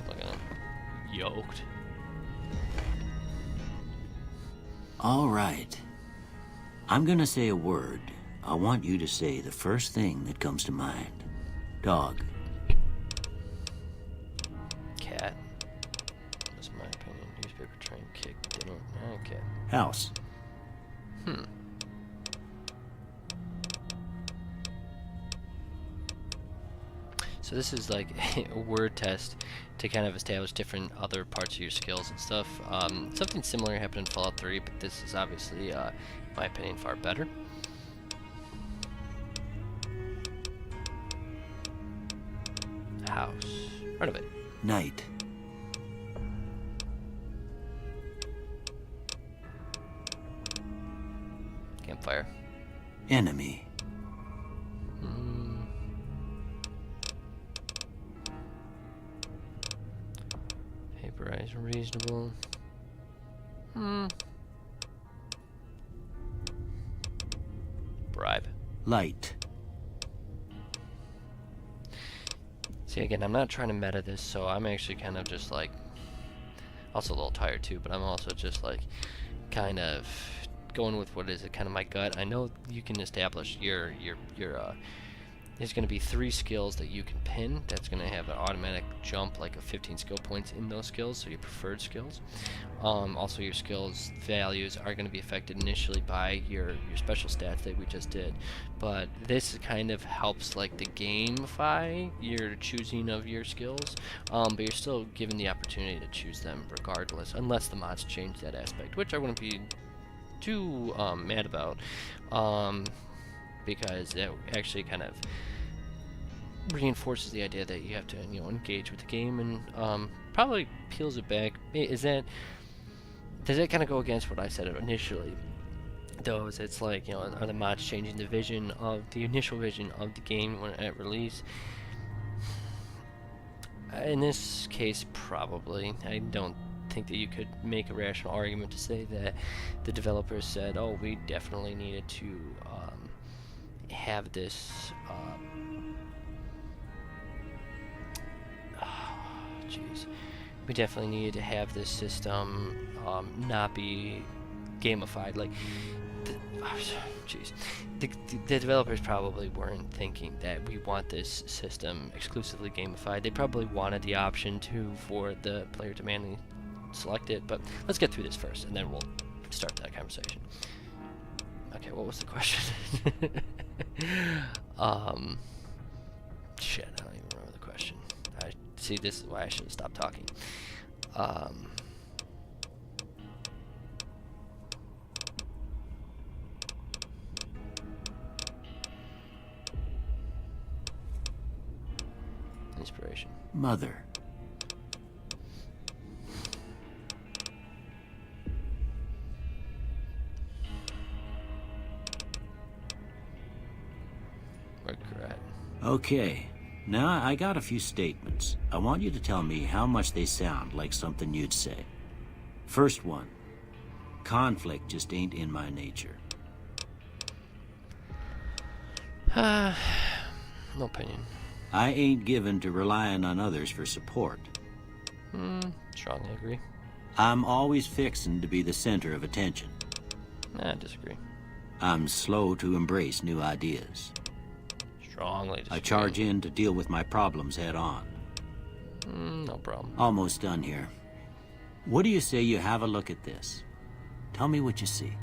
Look at them. Yoked. All right. I'm gonna say a word. I want you to say the first thing that comes to mind. Dog. Cat. That's my opinion. Newspaper, train, kick, dinner. Okay. House. So this is like a word test to kind of establish different other parts of your skills and stuff. Something similar happened in Fallout 3, but this is obviously, in my opinion, far better. House. Right of it. Night. Campfire. Enemy. Vaporize, reasonable. Bribe. Light. See, again, I'm not trying to meta this, so I'm actually kind of just like, also a little tired too, but I'm also just like, kind of going with what is kind of my gut. I know you can establish your there's going to be 3 skills that you can pin. That's going to have an automatic jump, like a 15 skill points in those skills, so your preferred skills. Also, your skills values are going to be affected initially by your special stats that we just did. But this kind of helps like the gamify your choosing of your skills, but you're still given the opportunity to choose them regardless, unless the mods change that aspect, which I wouldn't be too mad about, because it actually kind of reinforces the idea that you have to, you know, engage with the game, and probably peels it back. Does that kind of go against what I said initially? Though it's like, you know, are the mods changing the vision of the initial vision of the game when at release? In this case, probably. I don't think that you could make a rational argument to say that the developers said, oh, we definitely needed to have this we definitely needed to have this system not be gamified. Like, the developers probably weren't thinking that we want this system exclusively gamified. They probably wanted the option for the player to manually select it. But let's get through this first, and then we'll start that conversation. Okay, what was the question? Shit, I don't even remember the question. See, this is why I should have stopped talking. Inspiration. Mother. Regret. Okay. Now, I got a few statements. I want you to tell me how much they sound like something you'd say. First one. Conflict just ain't in my nature. No opinion. I ain't given to relying on others for support. Strongly agree. I'm always fixin' to be the center of attention. I disagree. I'm slow to embrace new ideas. Strongly disagree. I charge in to deal with my problems head on. No problem. Almost done here. What do you say you have a look at this? Tell me what you see.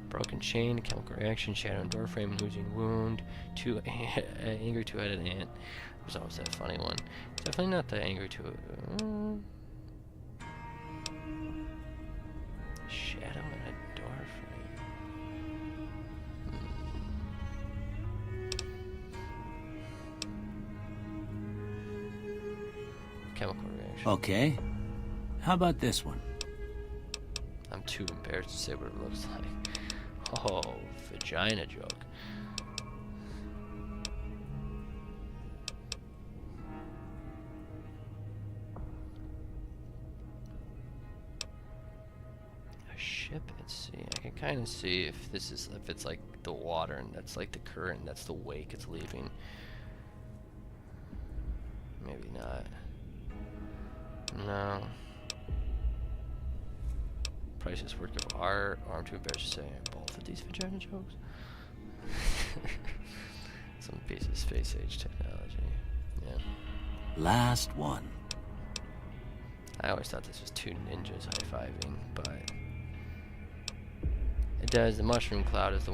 Broken chain, chemical reaction, shadow and door frame, losing wound, angry two-headed ant. There's always that funny one. Definitely not the angry two. Shadow and a door frame. Chemical reaction. Okay. How about this one? I'm too embarrassed to say what it looks like. Oh, vagina joke. A ship at sea. I can kind of see if it's like the water and that's like the current, that's the wake it's leaving. Maybe not. No. Priceless work of art, or I'm too embarrassed to say both of these vagina jokes. Some piece of space age technology. Yeah. Last one. I always thought this was two ninjas high-fiving, but it does. The mushroom cloud is the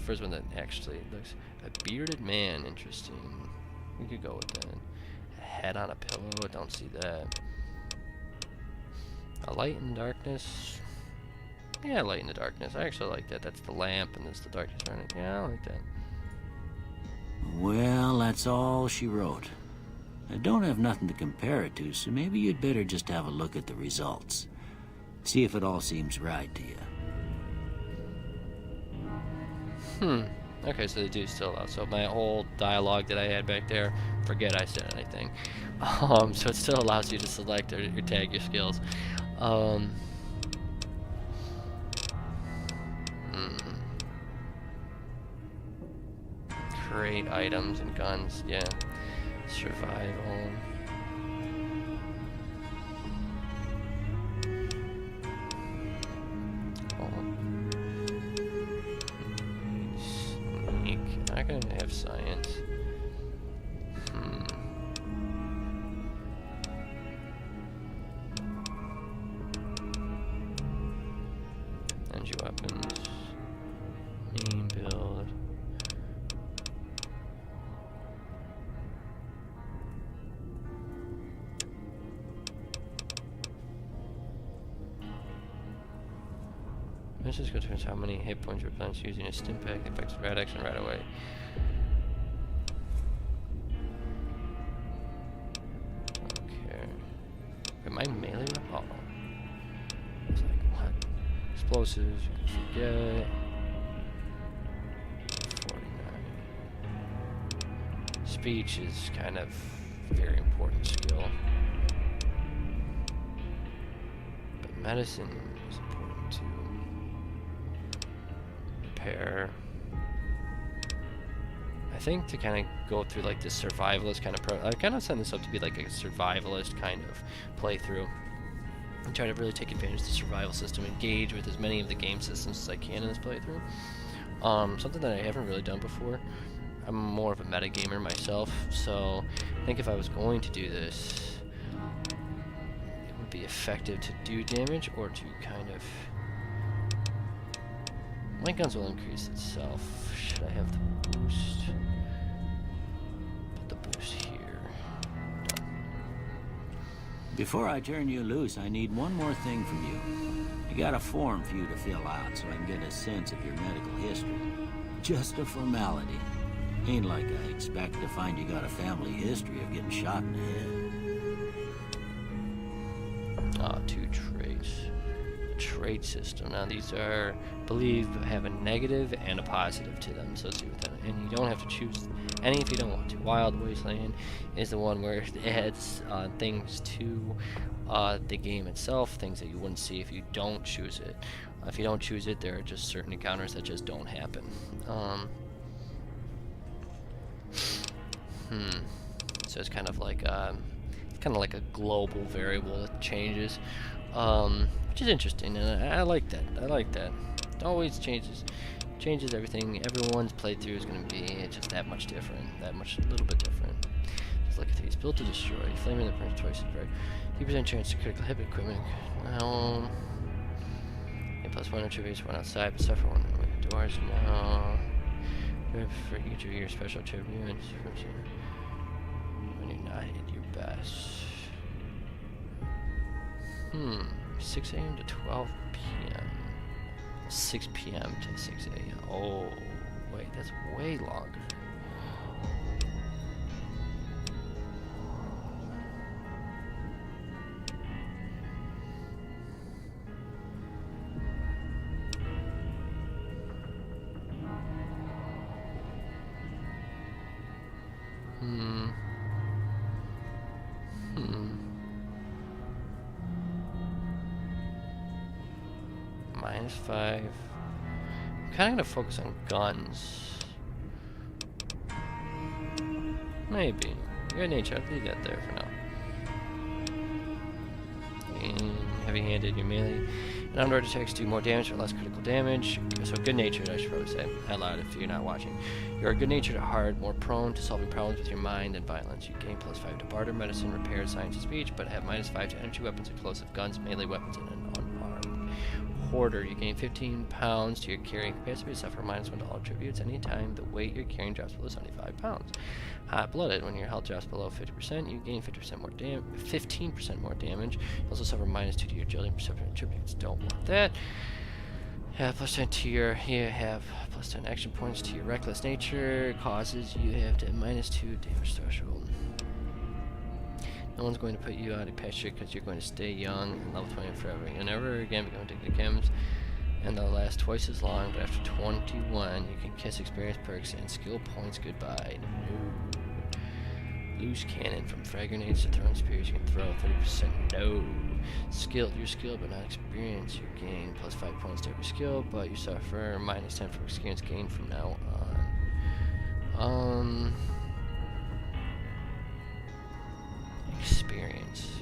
first one that actually looks a bearded man. Interesting. We could go with that. A head on a pillow. Don't see that. A light in darkness. Yeah, light in the darkness. I actually like that. That's the lamp and there's the darkness running. Yeah, I like that. Well, that's all she wrote. I don't have nothing to compare it to, so maybe you'd better just have a look at the results. See if it all seems right to you. Okay, so they do still allow. So my whole dialogue that I had back there, forget I said anything. So it still allows you to select or tag your skills. Create items and guns, yeah. Survival. Sneak. I'm not gonna have science. Energy weapons. Main build. Let's just go to how many hit points replenish using a stim pack that affects red action right away. Okay. Am I melee weapon? Oh. It's like, what? Explosives, you can forget. 49. Speech is kind of a very important skill. But medicine is important too. Repair. I think to kind of go through like this survivalist kind of I kind of set this up to be like a survivalist kind of playthrough. And try to really take advantage of the survival system, engage with as many of the game systems as I can in this playthrough. Something that I haven't really done before. I'm more of a metagamer myself, so I think if I was going to do this, it would be effective to do damage or to kind of... My guns will increase itself. Should I have the boost? Put the boost here. Done. Before I turn you loose, I need one more thing from you. I got a form for you to fill out so I can get a sense of your medical history. Just a formality. Ain't like I expect to find you got a family history of getting shot in the head. 2 traits. Trait system. Now these are, I believe, have a negative and a positive to them. So let's see what that. And you don't have to choose any if you don't want to. Wild Wasteland is the one where it adds things to the game itself, things that you wouldn't see if you don't choose it. If you don't choose it, there are just certain encounters that just don't happen. So it's kind of like a global variable that changes. Which is interesting, and I like that. I like that. It always changes everything. Everyone's playthrough is going to be just that much different, a little bit different. Just look at these. Built to destroy. Flaming the prince twice as bright. 2% chance to critical hit equipment. Well, +1 attributes one outside, but suffer one with the doors. No. For each of your special attributes. When you're not at your best. 6 a.m. to 12 p.m. 6 p.m. to 6 a.m. Oh, wait, that's way longer. -5. I'm kind of going to focus on guns. Maybe. Good nature, I'll leave that there for now. And heavy-handed, your melee. And outdoor attacks do more damage or less critical damage. So good-natured, I should probably say out loud if you're not watching. You are good-natured at heart, more prone to solving problems with your mind and violence. You gain +5 to barter, medicine, repair, science, and speech, but have -5 to energy weapons, explosive guns, melee weapons, and an unarmed hoarder. You gain 15 pounds to your carrying capacity, but suffer -1 to all attributes anytime the weight you're carrying drops below 75 pounds. Hot-blooded, when your health drops below 50%, you gain 15% more damage. You also suffer -2 to your agility and perception attributes. Don't want that. Have +10 to your, you have +10 action points to your reckless nature. Causes you have to -2 damage threshold. No one's going to put you out of pasture because you're going to stay young and level 20 forever. You'll never again become addicted to chems, and they'll last twice as long, but after 21, you can kiss experience perks and skill points goodbye. No. Loose cannon. From frag grenades to throwing spears, you can throw 30%. No. Skilled. You're skilled but not experienced. You gain +5 points to every skill, but you suffer -10 for experience gained from now on. Experience.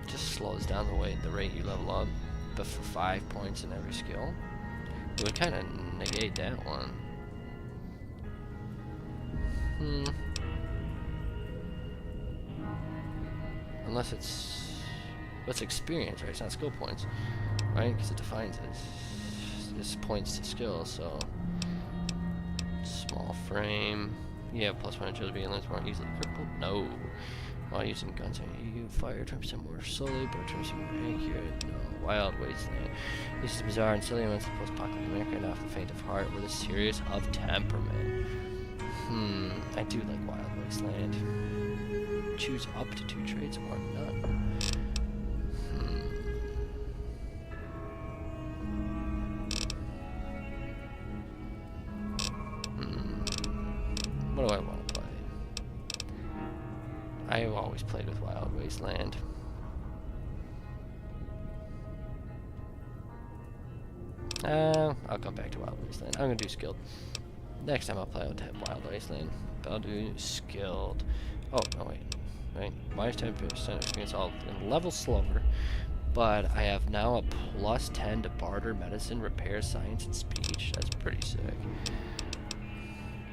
Just slows down the rate you level up, but for 5 points in every skill. It would kind of negate that one. Unless it's... What's experience, right? It's not skill points, right? Because it defines it. It's points to skill, so... Small frame. Yeah, +1 agility and lens more easily crippled. No. While using guns, you fire 20% more slowly, but 20% more accurate. No. Wild Wasteland. This is bizarre and silly amongst the post-apocalyptic America and off the faint of heart with a serious of temperament. I do like Wild Wasteland. Choose up to 2 traits or none. What do I want to play? I've always played with Wild Wasteland. I'll come back to Wild Wasteland. I'm gonna do skilled. Next time I'll play with Wild Wasteland. I'll do skilled. Oh, no, wait. Right? Minus 10% experience, all in level slower. But I have now a +10 to barter, medicine, repair, science, and speech. That's pretty sick.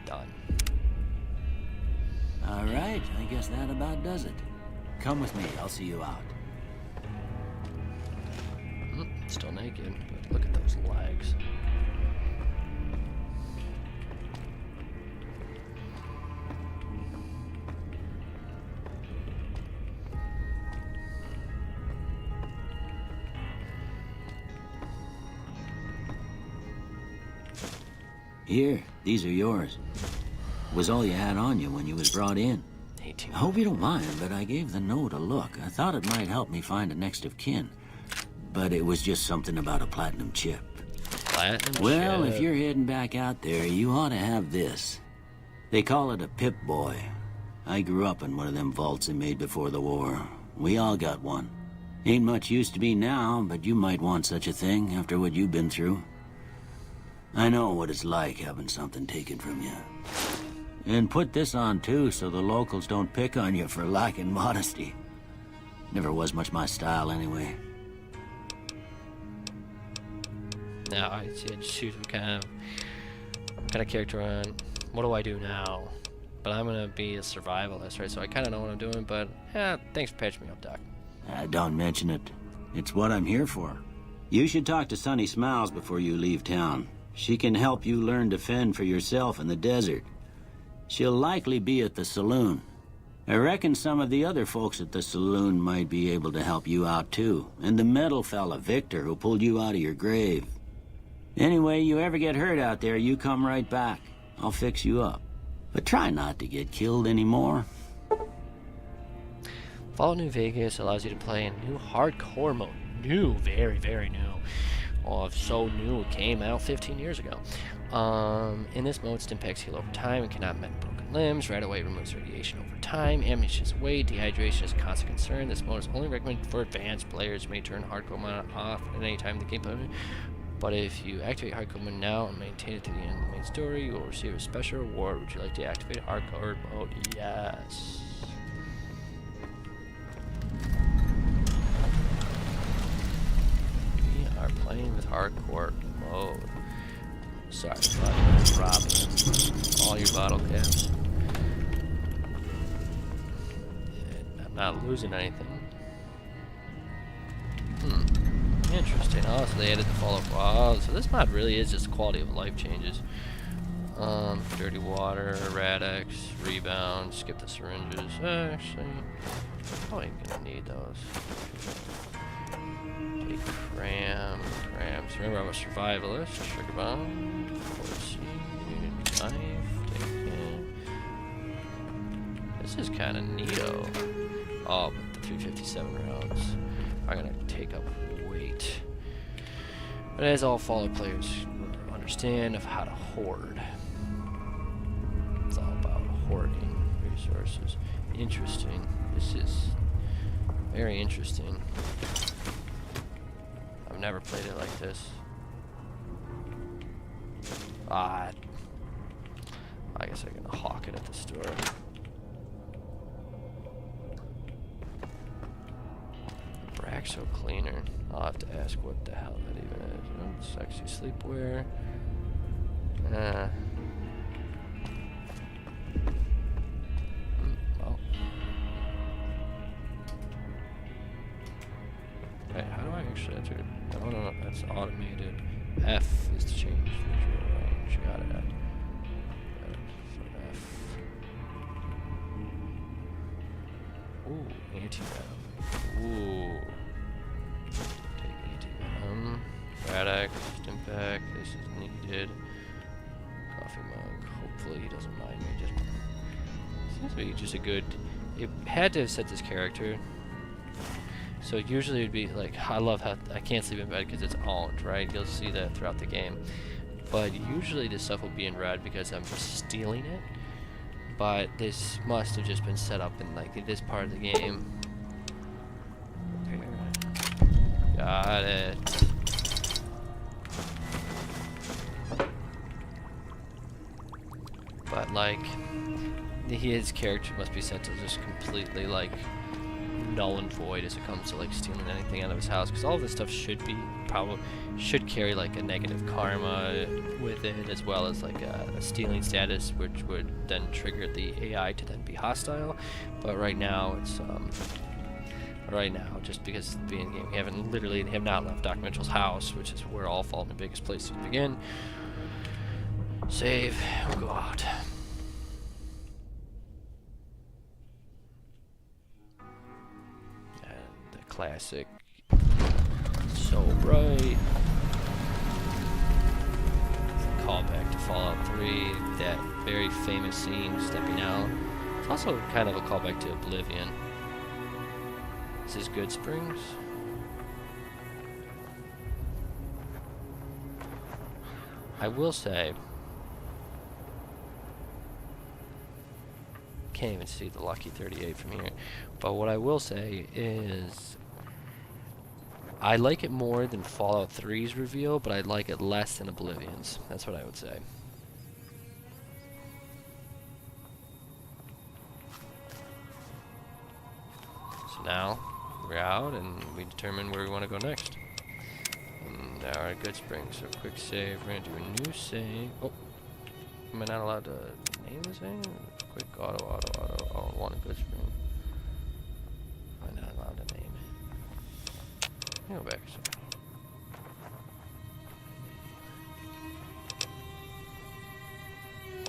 Done. Alright, I guess that about does it. Come with me, I'll see you out. Still naked, but look at those legs. Here, these are yours. Was all you had on you when you was brought in. I hope you don't mind, but I gave the note a look. I thought it might help me find a next of kin. But it was just something about a platinum chip. Platinum Well, chip. if you're heading back out there, you ought to have this. They call it a Pip-Boy. I grew up in one of them vaults they made before the war. We all got one. Ain't much use to be now, but you might want such a thing after what you've been through. I know what it's like having something taken from you. And put this on too, so the locals don't pick on you for lacking modesty. Never was much my style anyway. Now I see. I just choose what kind of character I am. What do I do now? But I'm gonna be a survivalist, right? So I kind of know what I'm doing. But yeah, thanks for patching me up, Doc. Don't mention it. It's what I'm here for. You should talk to Sunny Smiles before you leave town. She can help you learn to fend for yourself in the desert. She'll likely be at the saloon. I reckon some of the other folks at the saloon might be able to help you out too. And the metal fella, Victor, who pulled you out of your grave. Anyway, you ever get hurt out there, you come right back. I'll fix you up. But try not to get killed anymore. Viva New Vegas allows you to play in new hardcore mode. New, very, very new. Oh, so new, it came out 15 years ago. In this mode, Stimpaks heal over time and cannot mend broken limbs. Right away, removes radiation over time. Ammunition is away. Dehydration is a constant concern. This mode is only recommended for advanced players. You may turn hardcore mode off at any time in the gameplay. But if you activate hardcore mode now and maintain it to the end of the main story, you will receive a special reward. Would you like to activate hardcore mode? Yes. We are playing with hardcore mode. Sorry, buddy. Robbing all your bottle caps. I'm not losing anything. Interesting. Oh, so they added the follow-up. Oh, so this mod really is just quality of life changes. Dirty water, Radix, rebound, skip the syringes. Actually, probably gonna need those. Take crams. Remember, I'm a survivalist. Sugar bomb, knife. Take it. This is kind of neato. Oh, but the 357 rounds are gonna take up weight. But as all Fallout players understand of how to hoard. It's all about hoarding resources. Interesting. This is very interesting. I've never played it like this. I guess I can hawk it at the store. Braxo cleaner. I'll have to ask what the hell that even is. Oh, sexy sleepwear. actually, that's good. No, that's automated. F is to change visual range. Got it. So F. Ooh, anti-venom. Ooh. Take anti-venom. Radax, Stimpack. This is needed. Coffee mug. Hopefully he doesn't mind me. Just seems to be just a good. It had to have set this character. So usually it'd be like, I love how I can't sleep in bed because it's owned, right? You'll see that throughout the game. But usually this stuff will be in red because I'm stealing it. But this must have just been set up in like this part of the game. Got it. But like, his character must be set to just completely like null and void as it comes to like stealing anything out of his house, because all of this stuff should carry like a negative karma with it, as well as like a stealing status, which would then trigger the AI to then be hostile. But right now it's just because of being game, we have not left Doc Mitchell's house, which is where all Fallout New Vegas places begin. Save, we'll go out. Classic. So bright. Callback to Fallout 3, that very famous scene, stepping out. It's also kind of a callback to Oblivion. This is Goodsprings. I will say, can't even see the Lucky 38 from here, but what I will say is I like it more than Fallout 3's reveal, but I like it less than Oblivion's. That's what I would say. So now we're out and we determine where we want to go next. And now we're at Goodsprings, so quick save. We're going to do a new save. Oh, am I not allowed to name the save? Quick auto. Oh, one at Goodsprings. I'm not allowed to name it. Go back a second.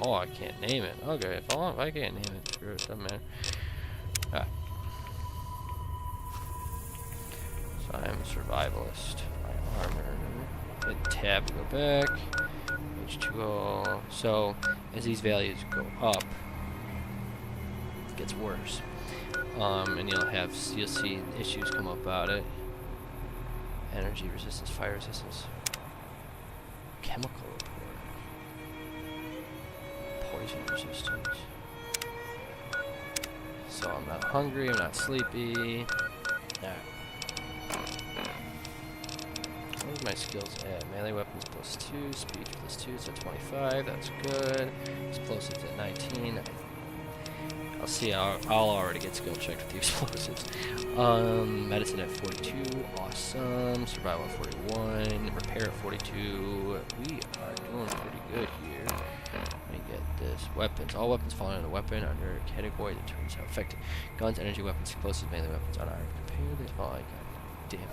Oh, I can't name it. Okay, if I can't name it, screw it, doesn't matter. Alright. So I am a survivalist. My armor. Hit tab to go back. H2O. So, as these values go up, it gets worse. And you'll see issues come up about it. Energy resistance, fire resistance, chemical report, poison resistance. So I'm not hungry, I'm not sleepy. Alright. Where's my skills at? Melee weapons +2, speed +2, so 25, that's good. Explosives at 19. I'll see, I'll already get skill checked with the explosives. Medicine at 42, awesome. Survival at 41, repair at 42. We are doing pretty good here. Let me get this. Weapons. All weapons fall under the weapon under a category that turns out effective. Guns, energy weapons, explosives, melee weapons, unarmed. Compare this. Oh, I got damn.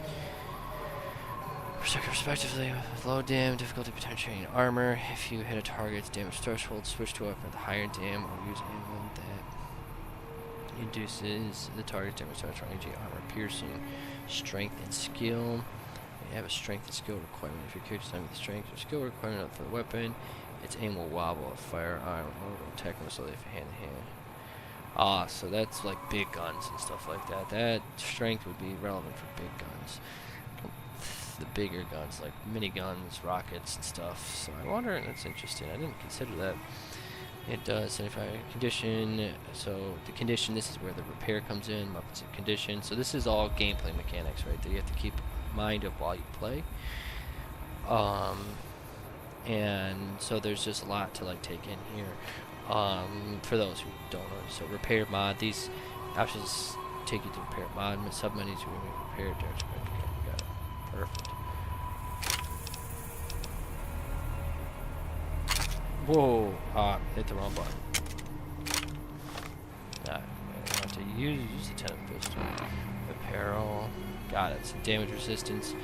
Respectively, with low dam, difficulty, potential, and armor. If you hit a target's damage threshold, switch to a weapon with a higher dam or use ammo that induces the target's damage threshold, energy, armor, piercing, strength, and skill. You have a strength and skill requirement. If your character's not meet the strength or skill requirement for the weapon, its aim will wobble. A firearm or attack will slowly hand to hand. Ah, so that's like big guns and stuff like that. That strength would be relevant for big guns. The bigger guns, like miniguns, rockets, and stuff. So I wonder, and that's interesting. I didn't consider that. It does. And if I condition, so the condition, this is where the repair comes in, weapons and condition. So this is all gameplay mechanics, right, that you have to keep in mind of while you play. And so there's just a lot to like take in here. For those who don't know, so repair mod, these options take you to repair mod, submenus you repair damage. Okay, got it. Perfect. Whoa! Hit the wrong button. I have to use the 10 pistol. apparel. Got it. So damage resistance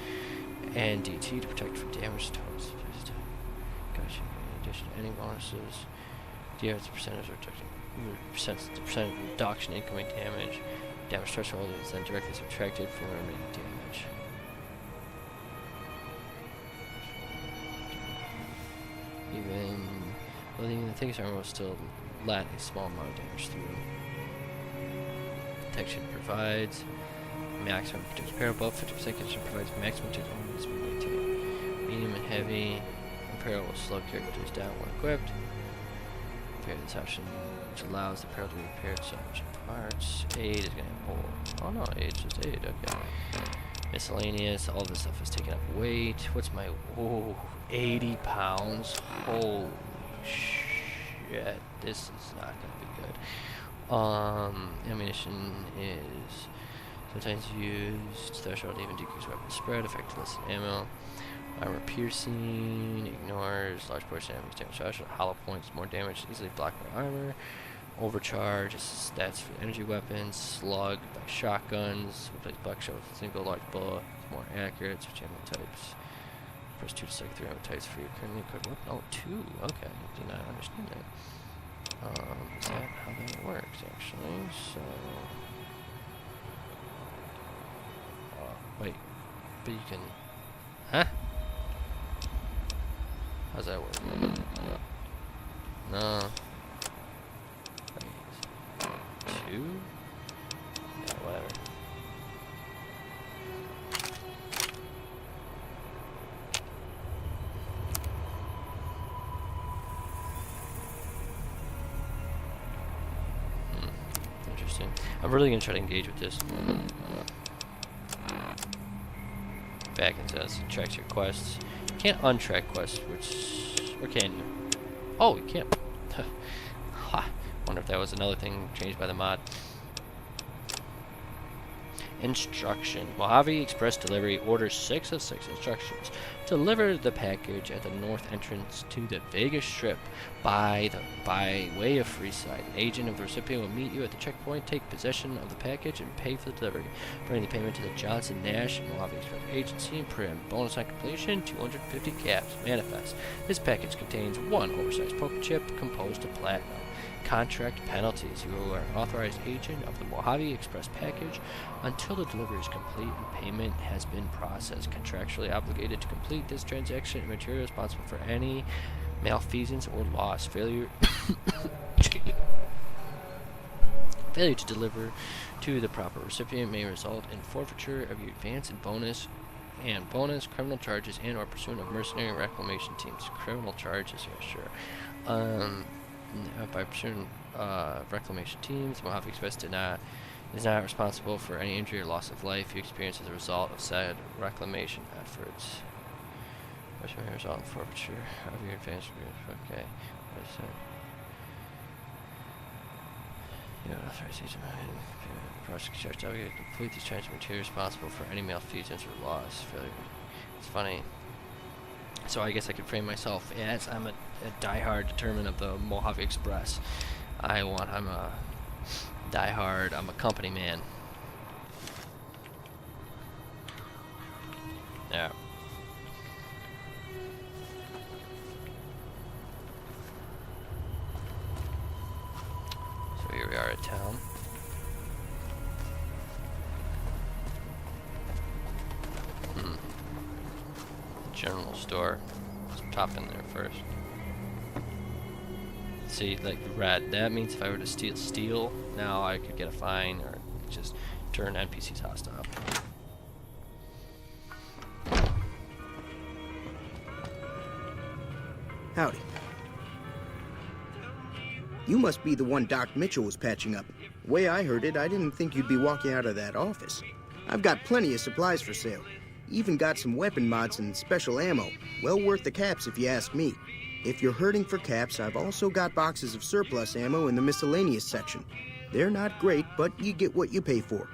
and DT to protect from damage towards the pistol. Gotcha. In addition to any bonuses, the percentage of the percentage reduction in incoming damage. Damage threshold is then directly subtracted from the remaining damage. Even the thickest armor will still let a small amount of damage through. Protection provides maximum protected apparel above 50% condition provides maximum protected armor to be maintained. Medium and heavy apparel will slow characters down when equipped. Repair this option, which allows the apparel to be repaired to such parts. Aid is going to hold. Oh no, aid is just aid, okay. Miscellaneous, all this stuff is taking up weight. What's my. Oh, 80 pounds. Holy shit. This is not going to be good. Ammunition is sometimes used. Threshold even decrease weapon spread, effectiveness ammo. Armor piercing, ignores large portion of damage. Threshold, hollow points, more damage, easily block by armor. Overcharge, stats for energy weapons. Slug by shotguns. Replace buckshot with a single large bullet. It's more accurate. Switch ammo types. First 2 to second 3 ammo types for your currently equipped weapon. Oh, 2. Okay, did not understand that. Is that how that works, actually? So, wait, but you can, huh? How's that work? No. 2? Yeah, whatever. Interesting. I'm really gonna try to engage with this. Back into this, tracks your quests. You can't untrack quests, or can you? Oh, you can't. Ha. Wonder if that was another thing changed by the mod. Instruction. Mojave Express Delivery orders 6 of 6 instructions. Deliver the package at the north entrance to the Vegas Strip by way of Freeside. An agent of the recipient will meet you at the checkpoint, take possession of the package, and pay for the delivery. Bring the payment to the Johnson Nash Mojave Express Agency and prim. Bonus on completion, 250 caps. Manifest. This package contains 1 oversized poker chip composed of platinum. Contract penalties. You are an authorized agent of the Mojave Express package until the delivery is complete and payment has been processed. Contractually obligated to complete this transaction and material responsible for any malfeasance or loss. Failure to deliver to the proper recipient may result in forfeiture of your advance and bonus criminal charges and or pursuit of mercenary reclamation teams. Criminal charges, yeah, sure. By pursuing reclamation teams, Mojave Express is not responsible for any injury or loss of life you experience as a result of said reclamation efforts. Which may result in forfeiture of your advance. Okay. What is that? You are authorized agent. Prosecutor obligated to complete these charges material responsible for any malfeasance or loss. Failure. It's funny. So I guess I could frame myself as I'm a diehard determinant of the Mojave Express. I'm a diehard, I'm a company man. Yeah. So here we are at town. General store. Let's top in there first. See, like red. That means if I were to steal steel, now I could get a fine or just turn NPCs hostile. Howdy. You must be the one Doc Mitchell was patching up. The way I heard it, I didn't think you'd be walking out of that office. I've got plenty of supplies for sale. Even got some weapon mods and special ammo. Well worth the caps if you ask me. If you're hurting for caps, I've also got boxes of surplus ammo in the miscellaneous section. They're not great, but you get what you pay for.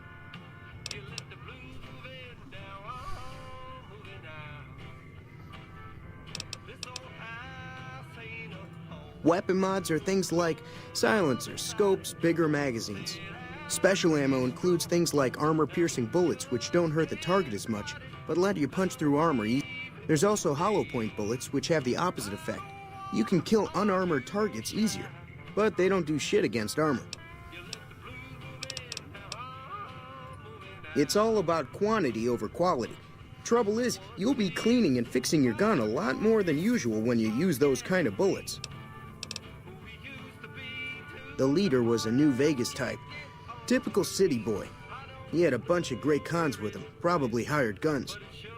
Weapon mods are things like silencers, scopes, bigger magazines. Special ammo includes things like armor-piercing bullets, which don't hurt the target as much, but let you punch through armor easily. There's also hollow-point bullets, which have the opposite effect. You can kill unarmored targets easier, but they don't do shit against armor. It's all about quantity over quality. Trouble is, you'll be cleaning and fixing your gun a lot more than usual when you use those kind of bullets. The leader was a New Vegas type. Typical city boy. He had a bunch of Great Khans with him, probably hired guns.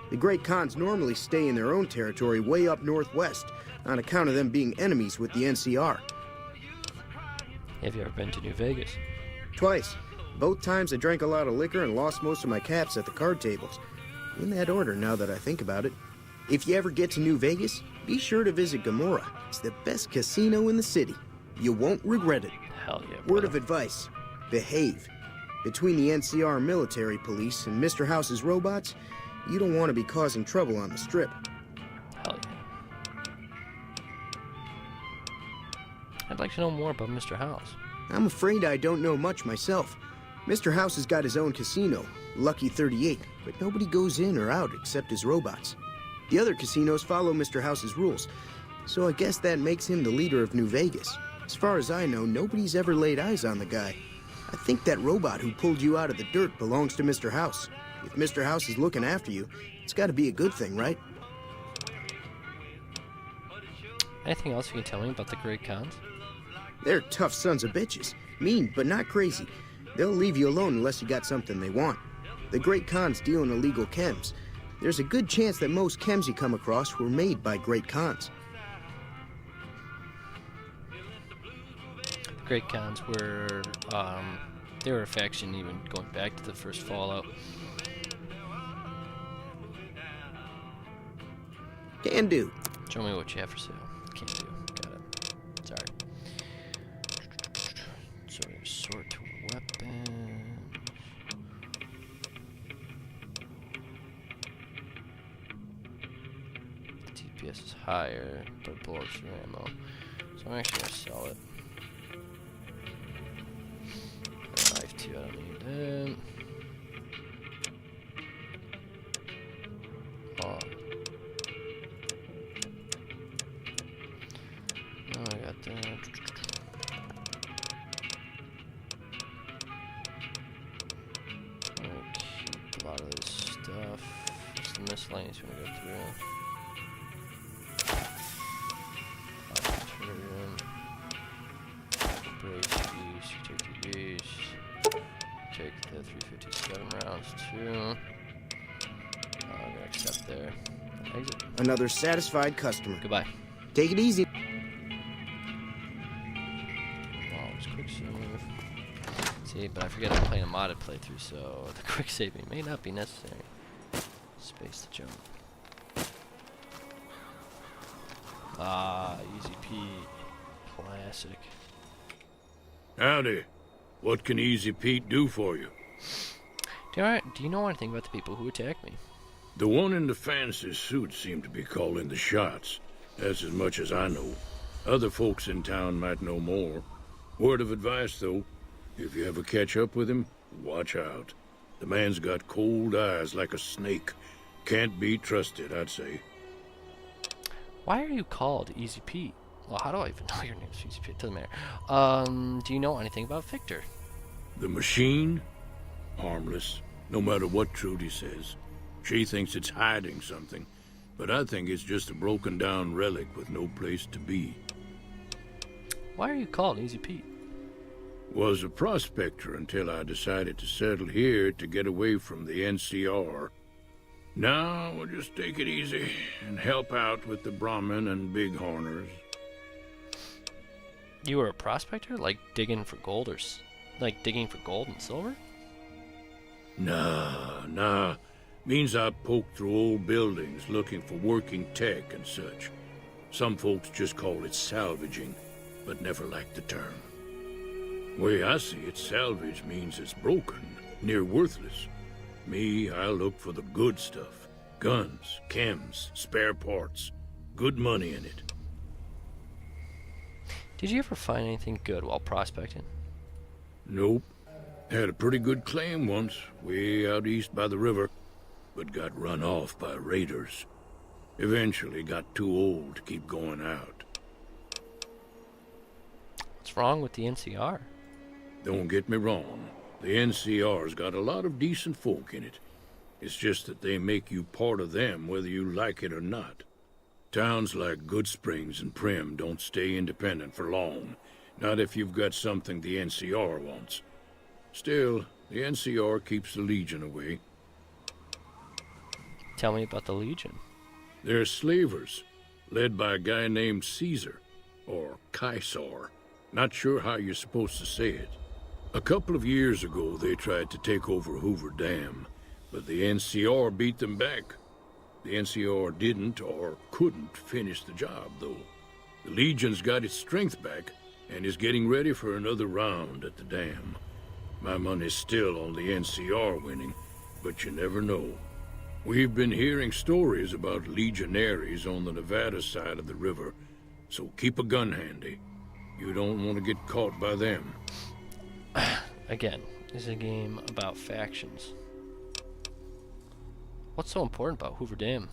The Great Khans normally stay in their own territory way up northwest, on account of them being enemies with the NCR. Have you ever been to New Vegas? Twice. Both times I drank a lot of liquor and lost most of my caps at the card tables. In that order, now that I think about it. If you ever get to New Vegas, be sure to visit Gomorrah. It's the best casino in the city. You won't regret it. Hell yeah, Word brother. of advice. Behave. Between the NCR military police and Mr. House's robots, you don't want to be causing trouble on the strip. Hell yeah. I'd like to know more about Mr. House. I'm afraid I don't know much myself. Mr. House has got his own casino, Lucky 38, but nobody goes in or out except his robots. The other casinos follow Mr. House's rules, so I guess that makes him the leader of New Vegas. As far as I know, nobody's ever laid eyes on the guy. I think that robot who pulled you out of the dirt belongs to Mr. House. If Mr. House is looking after you, it's got to be a good thing, right? Anything else you can tell me about the Great Khans? They're tough sons of bitches. Mean, but not crazy. They'll leave you alone unless you got something they want. The Great Khans deal in illegal chems. There's a good chance that most chems you come across were made by Great Khans. The Great Khans were, they were a faction even going back to the first Fallout. Can do. Show me what you have for sale. Can't do. Got it. Sorry. So resort to weapons. The TPS is higher, but bullets for ammo. So I'm actually gonna sell it. Knife too, I don't need that. Oh. Oh, I got that. I'm gonna keep a lot of this stuff. Just the miscellaneous we're gonna go through. Brace use, you take the use. Take the 357 rounds too. I'm gonna accept there. Exit. Another satisfied customer. Goodbye. Take it easy. Quick save. See, but I forget I'm playing a modded playthrough, so the quick saving may not be necessary. Space to jump. Ah, Easy Pete. Classic. Howdy. What can Easy Pete do for you? Do you know anything about the people who attacked me? The one in the fancy suit seemed to be calling the shots. That's as much as I know. Other folks in town might know more. Word of advice, though, if you ever catch up with him, watch out. The man's got cold eyes like a snake. Can't be trusted, I'd say. Why are you called Easy Pete? Well, how do I even know your name's Easy Pete? Doesn't matter. Do you know anything about Victor? The machine? Harmless, no matter what Trudy says. She thinks it's hiding something, but I think it's just a broken down relic with no place to be. Why are you called Easy Pete? Was a prospector until I decided to settle here to get away from the NCR. Now we'll just take it easy and help out with the Brahmin and Bighorners. You were a prospector? Like digging for gold like digging for gold and silver? Nah. Means I poked through old buildings looking for working tech and such. Some folks just call it salvaging, but never liked the term. Way I see it, salvage means it's broken, near worthless. Me, I look for the good stuff. Guns, chems, spare parts. Good money in it. Did you ever find anything good while prospecting? Nope. Had a pretty good claim once, way out east by the river, but got run off by raiders. Eventually got too old to keep going out. What's wrong with the NCR? Don't get me wrong, the NCR's got a lot of decent folk in it. It's just that they make you part of them whether you like it or not. Towns like Goodsprings and Prim don't stay independent for long, not if you've got something the NCR wants. Still, the NCR keeps the Legion away. Tell me about the Legion. They're slavers, led by a guy named Caesar, or Caesar. Not sure how you're supposed to say it. A couple of years ago, they tried to take over Hoover Dam, but the NCR beat them back. The NCR didn't or couldn't finish the job, though. The Legion's got its strength back and is getting ready for another round at the dam. My money's still on the NCR winning, but you never know. We've been hearing stories about legionaries on the Nevada side of the river, so keep a gun handy. You don't want to get caught by them. Again, this is a game about factions. What's so important about Hoover Dam?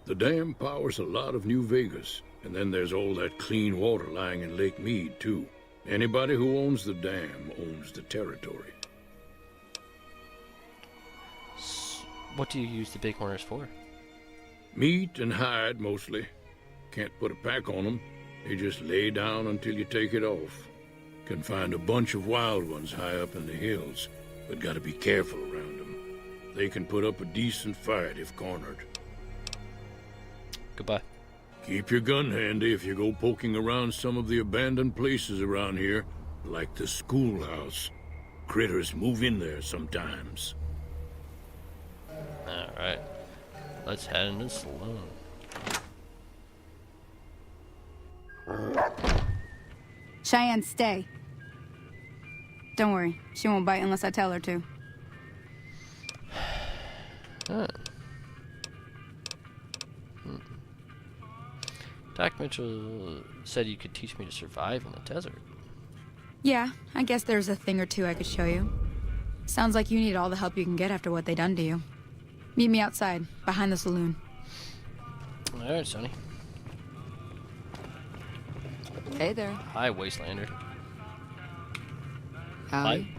The dam powers a lot of New Vegas, and then there's all that clean water lying in Lake Mead, too. Anybody who owns the dam owns the territory. What do you use the bighorners for? Meat and hide, mostly. Can't put a pack on them. They just lay down until you take it off. Can find a bunch of wild ones high up in the hills, but gotta be careful around them. They can put up a decent fight if cornered. Goodbye. Keep your gun handy if you go poking around some of the abandoned places around here, like the schoolhouse. Critters move in there sometimes. Alright. Let's head into the saloon. Cheyenne, stay. Don't worry, she won't bite unless I tell her to. Huh. Doc Mitchell said you could teach me to survive in the desert. Yeah, I guess there's a thing or two I could show you. Sounds like you need all the help you can get after what they done to you. Meet me outside, behind the saloon. Alright, Sonny. Hey there. Hi, Wastelander. Howdy.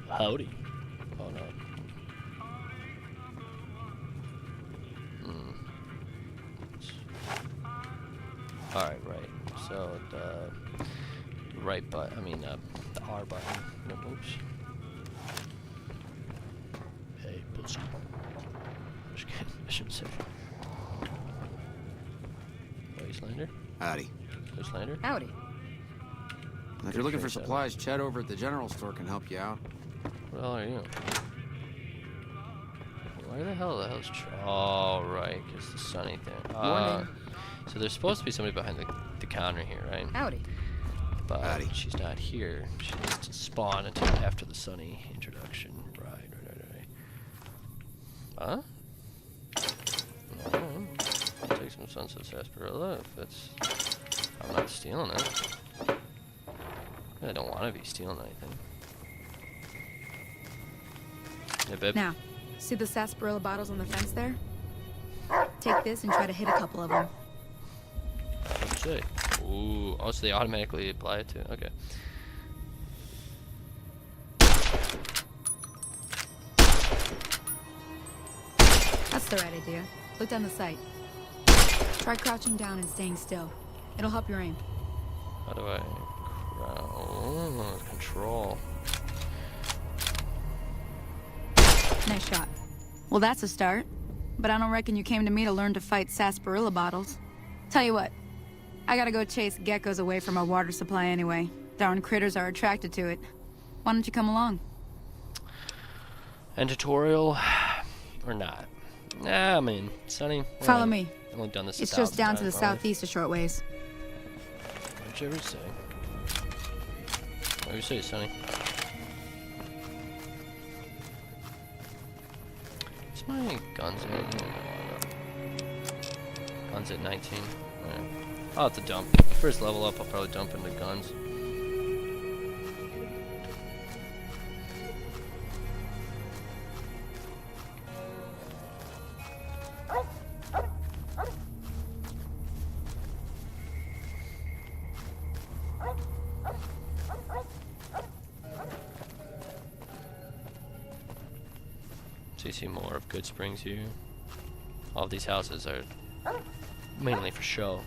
Hi. Howdy. Oh no. Alright, right. So the right button, the R button. Oops. Hey, pussy. I shouldn't say. Wastelander? Howdy. Wastelander? Howdy. If you're looking for supplies, Chet over at the general store can help you out. What the hell are you? Where the hell is oh, right, because the Sunny thing. Morning. So there's supposed to be somebody behind the counter here, right? Howdy. But Howdy. she's not here. She needs to spawn until after the Sunny introduction. Right. Huh? No. I'll take some Sunset Sarsaparilla if it's... I'm not stealing it. I don't want to be stealing anything. Yeah, babe. Now, see the sarsaparilla bottles on the fence there? Take this and try to hit a couple of them. What'd you say? Ooh, oh, so they automatically apply it to, okay. That's the right idea. Look down the sight. Try crouching down and staying still. It'll help your aim. How do I... control. Nice shot. Well, that's a start. But I don't reckon you came to me to learn to fight sarsaparilla bottles. Tell you what, I gotta go chase geckos away from our water supply anyway. Darn critters are attracted to it. Why don't you come along? And tutorial or not? Nah, Sonny. Follow me. I've only done this It's just down to the southeast a short ways. What'd you ever say? What do you say, Sonny? What's my guns at? Guns at 19. Yeah. I'll have to dump. First level up, I'll probably dump into guns. see more of Goodsprings here. All of these houses are mainly for show.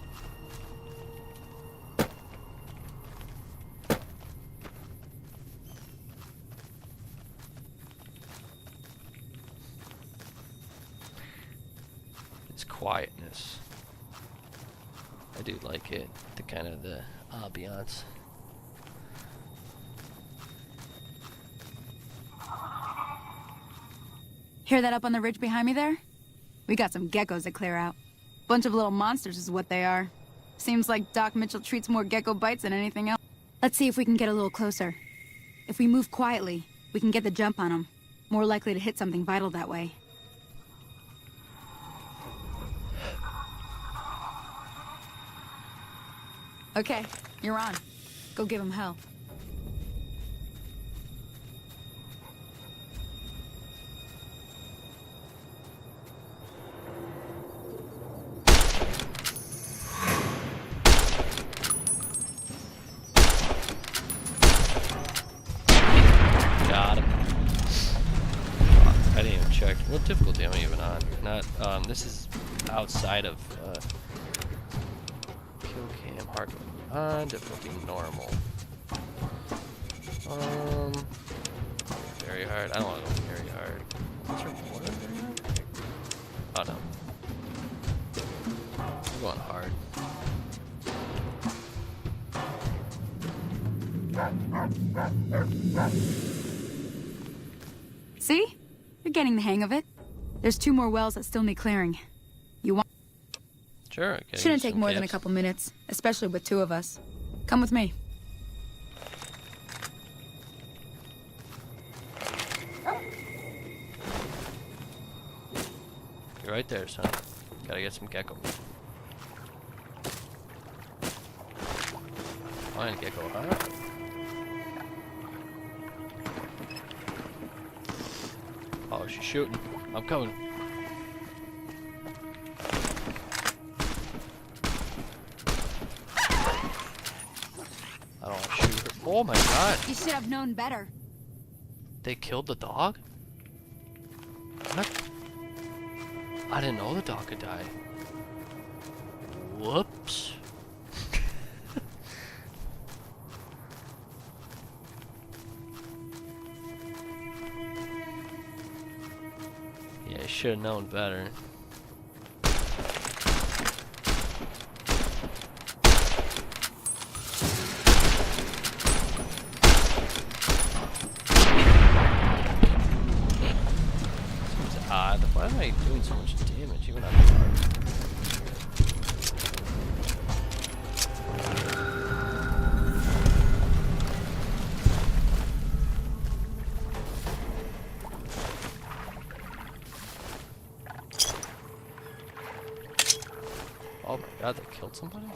It's quietness. I do like it, the kind of the ambiance. Hear that up on the ridge behind me there? We got some geckos to clear out. Bunch of little monsters is what they are. Seems like Doc Mitchell treats more gecko bites than anything else. Let's see if we can get a little closer. If we move quietly, we can get the jump on them. More likely to hit something vital that way. Okay, you're on. Go give him hell. Got him. I didn't even check. What difficulty am I even on? Not, this is outside of, kill cam, hard on, difficulty normal. Very hard. I don't want to go very hard. What's your order? Oh no. I'm going hard. See? You're getting the hang of it. There's 2 more wells that still need clearing. You want? Sure. Okay, Shouldn't take more than a couple minutes, especially with 2 of us. Come with me. You're right there, son. Gotta get some gecko. Fine, gecko, huh? Oh, she's shooting. I'm coming. I don't want to shoot her. Oh my god. You should have known better. They killed the dog? What? I didn't know the dog could die. Whoops. Yeah, I should have known better. Seems odd. Why am I doing so much damage even on the hard? Oh my god, they killed somebody?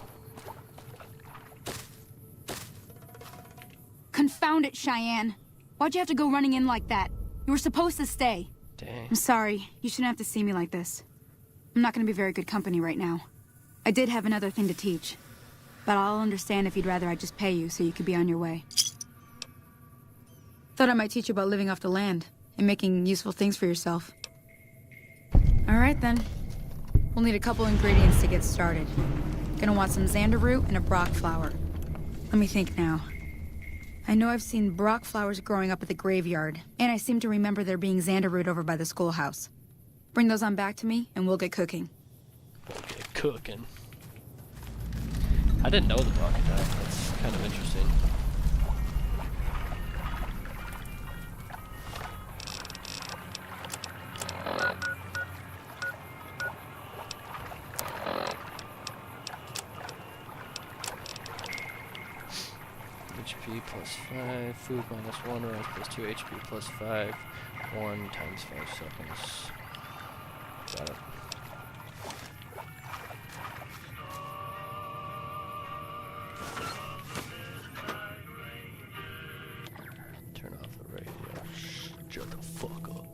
Confound it, Cheyenne. Why'd you have to go running in like that? You were supposed to stay. Dang. I'm sorry. You shouldn't have to see me like this. I'm not gonna be very good company right now. I did have another thing to teach. But I'll understand if you'd rather I just pay you so you could be on your way. Thought I might teach you about living off the land and making useful things for yourself. Alright then. We'll need a couple ingredients to get started. Gonna want some xander root and a brock flower. Let me think now. I know I've seen brock flowers growing up at the graveyard, and I seem to remember there being xander root over by the schoolhouse. Bring those on back to me, and we'll get cooking. We'll get cooking. I didn't know the dog could die. That's kind of interesting. HP plus 5, food minus 1, rise plus 2, HP plus 5, 1 times 5 seconds. Got it. Turn off the radio. Shut the fuck up.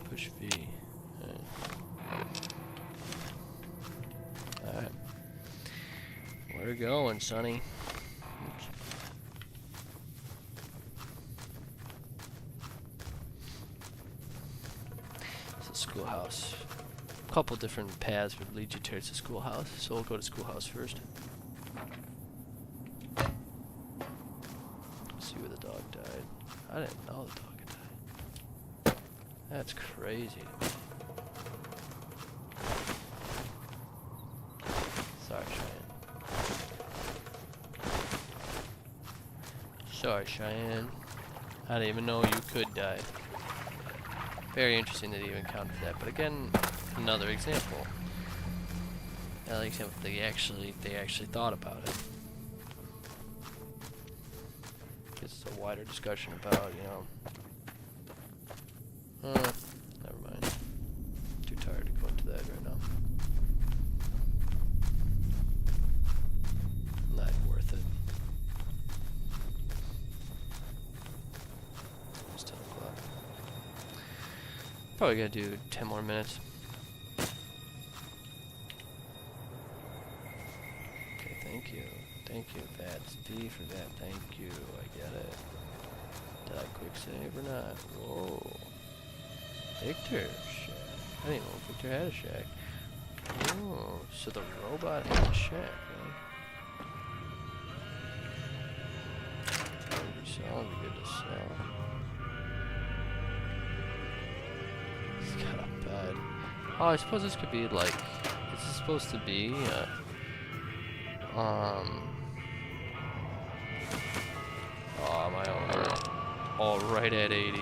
Push V. Alright. We're going, Sonny? It's a schoolhouse. A couple different paths would lead you towards the schoolhouse, so we'll go to schoolhouse first. See where the dog died. I didn't know the dog had died. That's crazy. Sorry, Cheyenne. Sorry, Cheyenne. I didn't even know you could die. Very interesting that he even counted that. But again, another example. Another example. They actually thought about it. It's a wider discussion about, you know. Never mind. Too tired to go into that right now. Not worth it. It's 10 o'clock. Probably gotta do 10 more minutes. Okay, thank you. Thank you. That's D for that. Thank you. I get it. Did I quick save or not? Whoa. Victor's shack. I didn't know Victor had a shack. Oh, so the robot had a shack, huh? Sell, be good to sell. He's got a bed. Oh, I suppose this could be like, is this supposed to be, oh, my owner. All right at 80.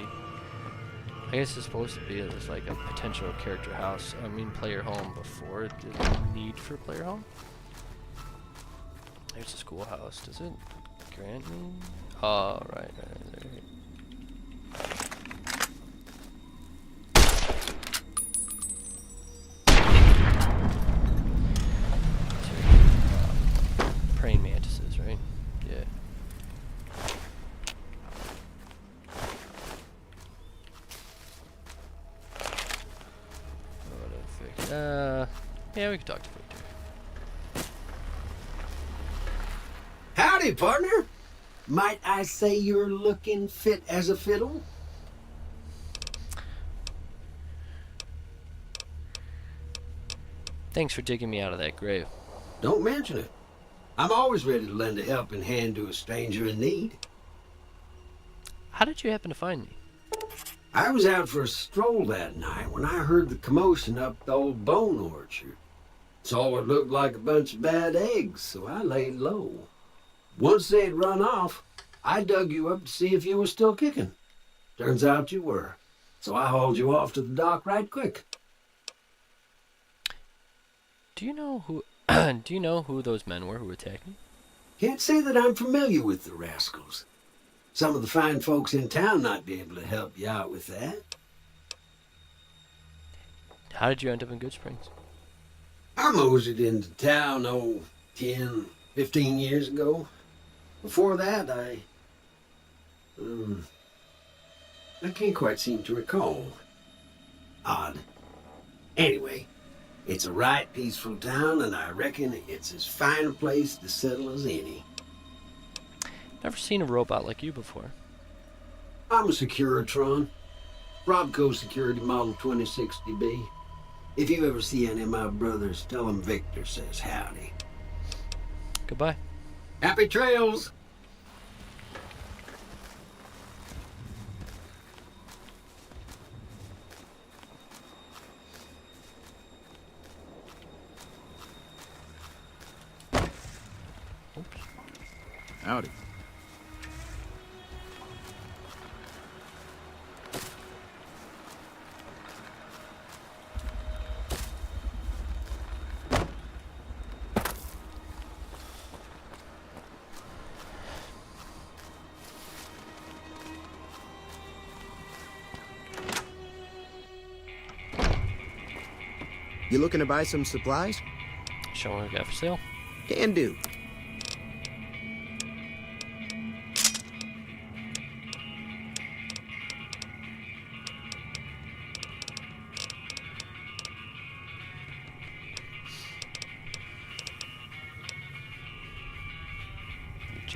I guess it's supposed to be as like a potential character house. I mean, player home before the need for player home. There's a schoolhouse. Does it grant me? Oh, right. Praying mantises, right? Yeah. Yeah, we can talk to Victor. Howdy, partner. Might I say you're looking fit as a fiddle? Thanks for digging me out of that grave. Don't mention it. I'm always ready to lend a helping hand to a stranger in need. How did you happen to find me? I was out for a stroll that night when I heard the commotion up the old bone orchard. Saw what looked like a bunch of bad eggs, so I laid low. Once they'd run off, I dug you up to see if you were still kicking. Turns out you were, so I hauled you off to the dock right quick. Do you know who those men were who attacked me? Can't say that I'm familiar with the rascals. Some of the fine folks in town might be able to help you out with that. How did you end up in Goodsprings? I moseyed into town, 10, 15 years ago. Before that, I can't quite seem to recall. Odd. Anyway, it's a right peaceful town, and I reckon it's as fine a place to settle as any. Never seen a robot like you before. I'm a Securitron. Robco Security Model 2060B. If you ever see any of my brothers, tell them Victor says howdy. Goodbye. Happy trails! Oops. Howdy. You looking to buy some supplies? Show what we got for sale. Can do.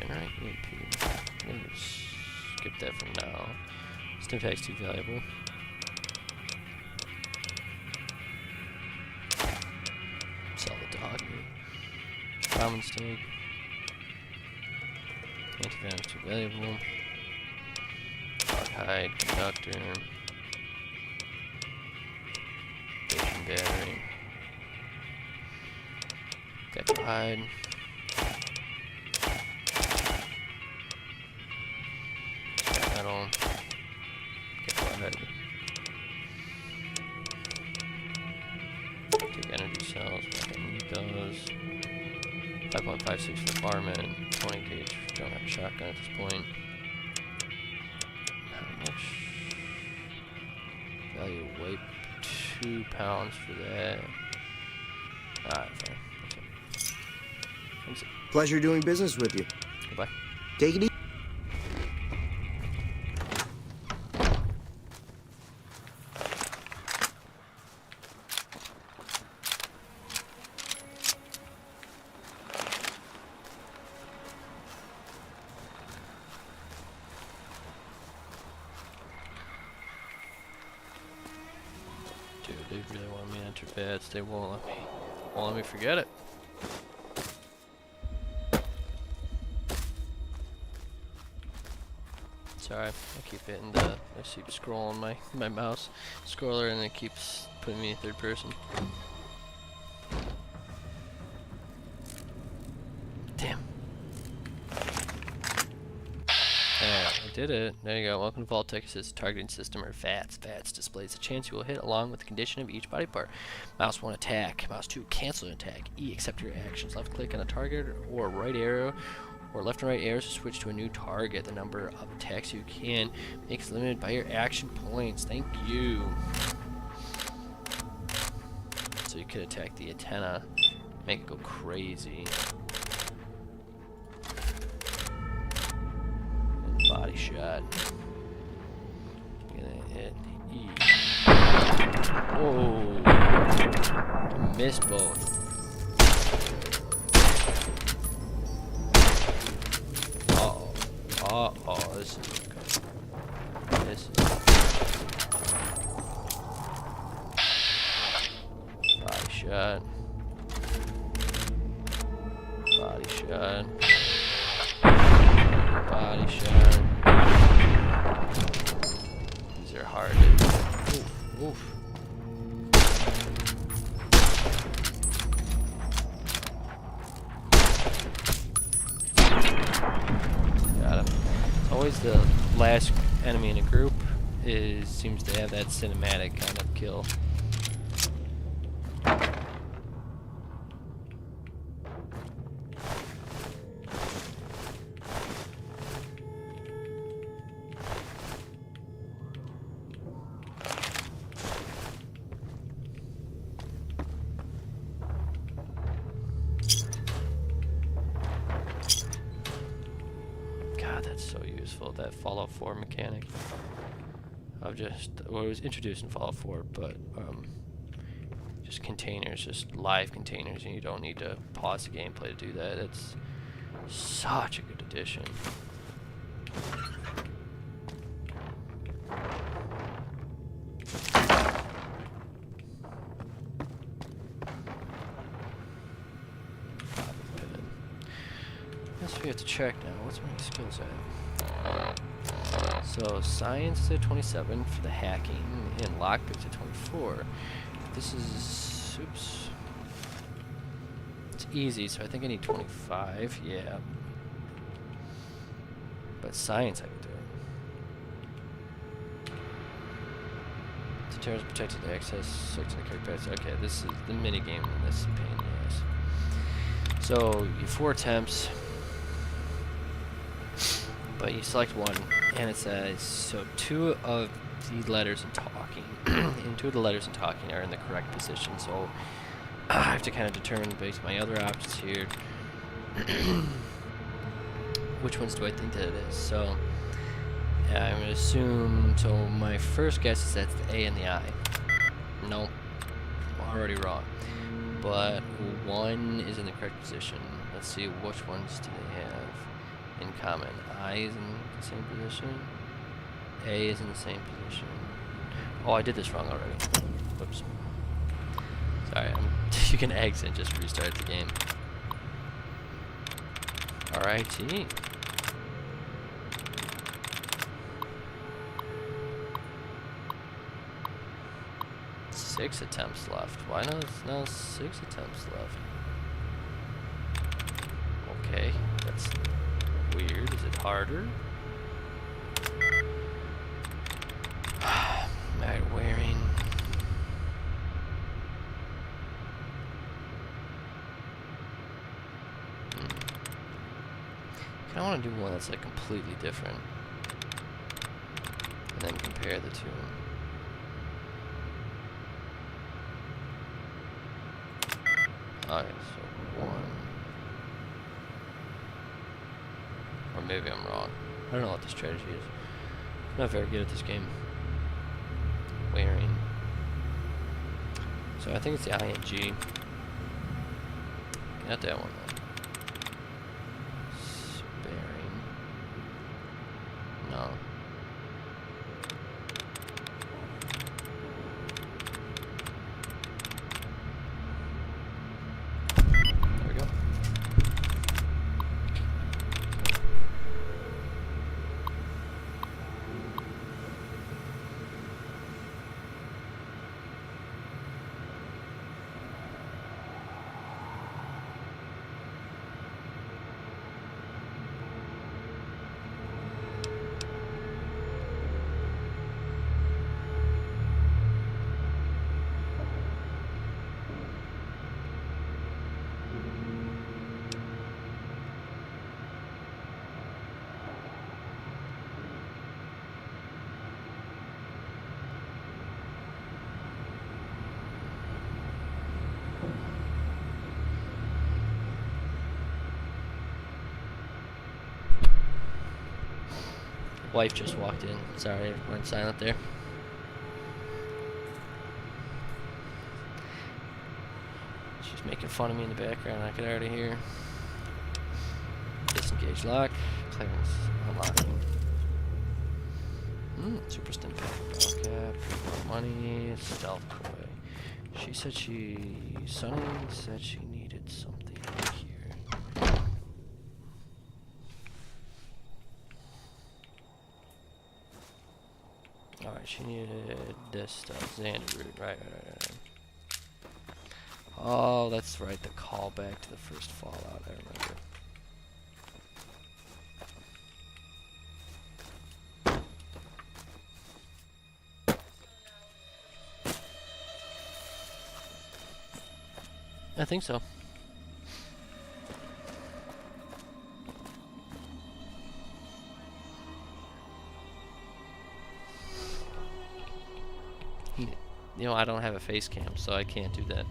Generate EMP. I'm gonna skip that for now. Stim pack's too valuable. Sell the dog meat. Common steak. Antivenom's too valuable. Dog hide, conductor. Bacon battery. Gecko hide. Metal. Gecko hide. Take energy cells, but I need those. 5.56 for the varmint. 20 gauge. Don't have a shotgun at this point. How much value weight? 2 pounds for that. Alright, fine. Thanks. Pleasure doing business with you. Goodbye. Take it easy. Dude, they really want me to enter beds. They won't let me forget it. Sorry, I keep hitting I keep scrolling my mouse scroller and it keeps putting me in third person. Damn. Yeah, I did it. There you go. Welcome to Vault Tech Assist Targeting System, or VATS. VATS displays the chance you will hit along with the condition of each body part. Mouse 1 attack. Mouse 2 cancel an attack. E accept your actions. Left click on a target or right arrow or left and right arrows to switch to a new target. The number of attacks you can make is limited by your action points. Thank you. So you could attack the antenna, make it go crazy. And body shot. I'm gonna hit E. Oh, missed both. Oh, this is good. This is body shot. Body shot. Body shot. These are hard. Oof, oof. Always the last enemy in a group seems to have that cinematic kind of kill. That's so useful, that Fallout 4 mechanic of just, well, it was introduced in Fallout 4, but just containers, just live containers, and you don't need to pause the gameplay to do that. It's such a good addition. We have to check now. What's my skills at? So science is at 27 for the hacking, and lockpicks at 24. This is, oops. It's easy, so I think I need 25. Yeah. But science I can do. Deterrence protected access, selecting the character. Okay, this is the mini game, and this is a pain in the ass. So you have 4 attempts. But you select one, and it says, so 2 of the letters in talking, and 2 of the letters in talking are in the correct position, so I have to kind of determine based on my other options here, which ones do I think that it is. So I'm going to assume, so my first guess is that's the A and the I. Nope, already wrong. But 1 is in the correct position. Let's see, which ones do they have? in common. I is in the same position. A is in the same position. Oh, I did this wrong already. Whoops. Sorry, you can exit and just restart the game. Alrighty. Six attempts left. Why not? Now 6 attempts left. Okay, that's weird. Is it harder? Night wearing. I want to do one that's like completely different, and then compare the two. Alright, so 1. Or maybe I'm wrong. I don't know what the strategy is. I'm not very good at this game. Wearing. So I think it's the ING. Not that one then. Sparing. No. There we go. Wife just walked in. Sorry, I went silent there. She's making fun of me in the background. I could already hear. Disengage lock. Clearance unlocking. Super stim pack. Cap. More money. Stealth koi. She said Sunny said she needed something here. Alright, she needed this stuff. Xander root. Right. Oh, that's right. The callback to the first Fallout. I remember. I think so. You know, I don't have a face cam, so I can't do that.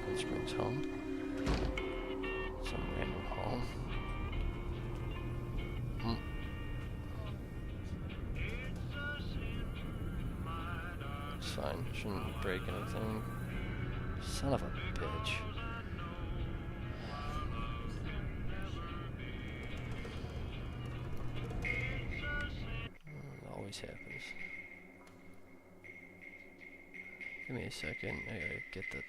Goodsprings home. Some random home. It's fine. Shouldn't break anything. Son of a bitch. It always happens. Give me a second. I gotta get the...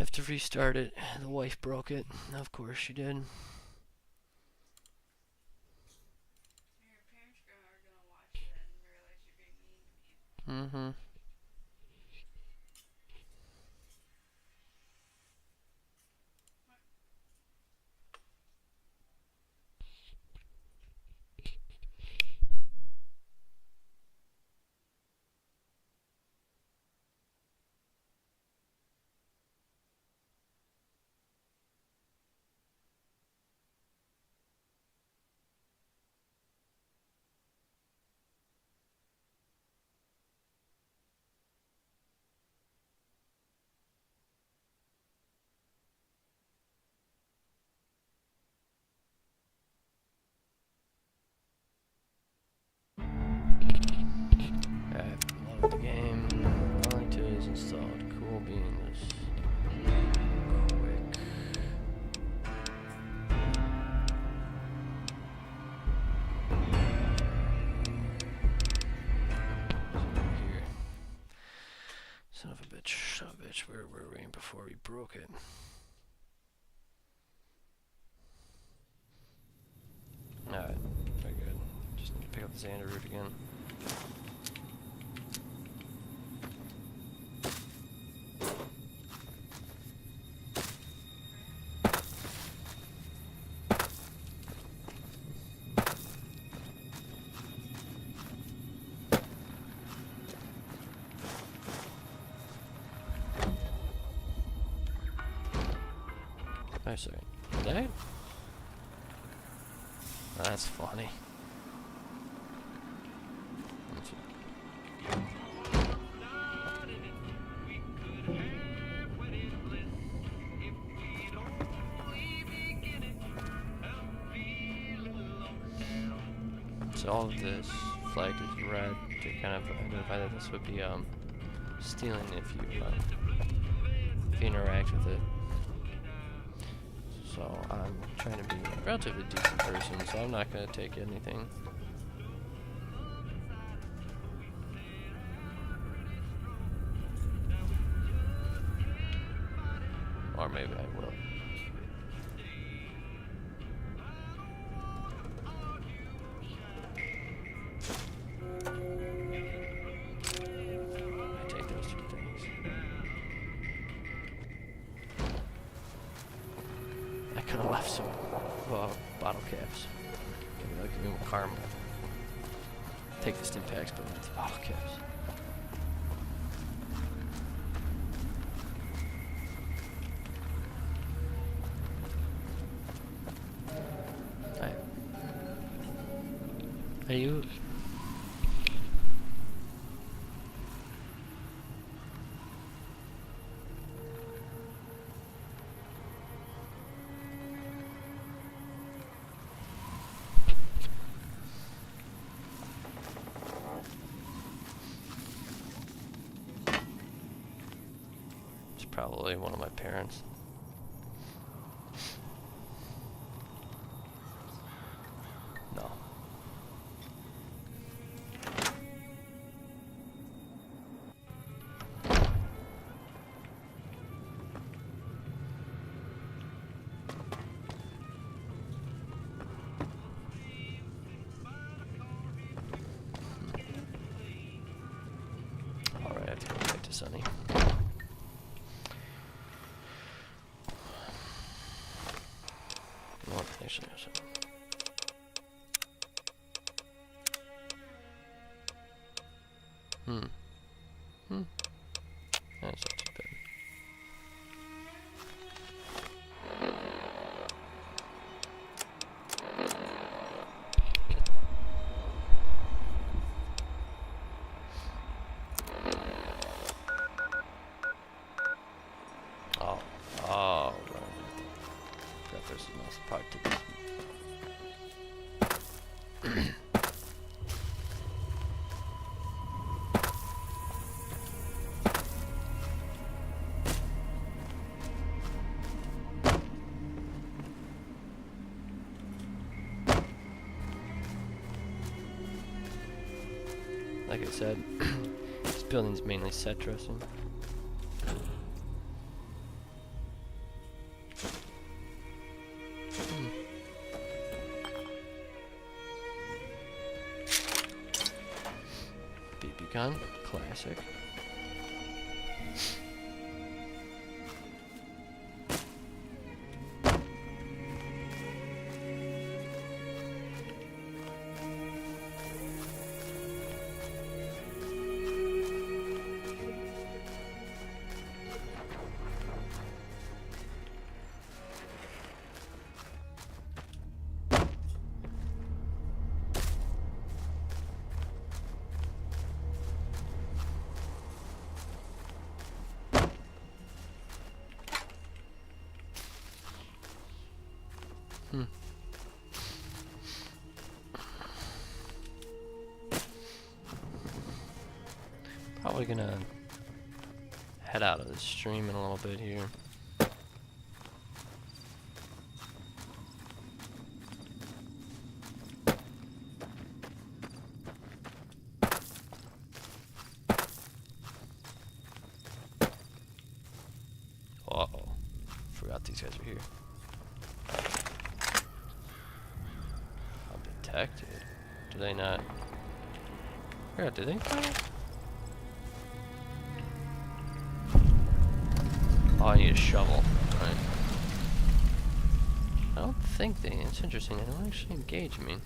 Have to restart it. The wife broke it. Of course she did. Mm-hmm. Load the game. Only two is installed. Cool beans. Quick. Here. Son of a bitch. Son of a bitch. Where were we before we broke it? Alright. Very good. Just need to pick up the Xander route again. Oh, sorry. Did I? Oh, that's funny. So all of this flagged as red to kind of identify that this would be stealing if you interact with it. So I'm trying to be a relatively decent person, so I'm not going to take anything. Or maybe I will. I take those two things. I could have left some bottle caps. Give me more caramel. Take the stim packs, but not the bottle caps. Alright. Are you... Probably one of my parents. No. Alright, I have to go back to Sunny. Actually, that's not too bad. Oh, right. That person must probably take this. Like I said, this building's mainly set dressing. gun, classic. Probably gonna head out of the stream in a little bit here. Uh-oh. Forgot these guys are here. I'm detected. Do they not? Yeah, do they? Oh, I need a shovel. Right. I don't think they. It's interesting. They don't actually engage me.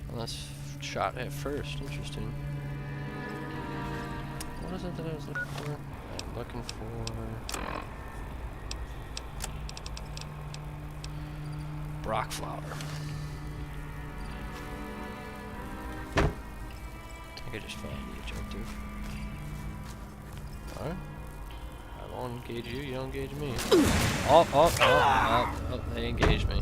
Unless shot at first. Interesting. What is it that I was looking for? I'm looking for Brock flower. I could just find the objective. Alright. I won't engage you, you don't engage me. Oh, they engaged me.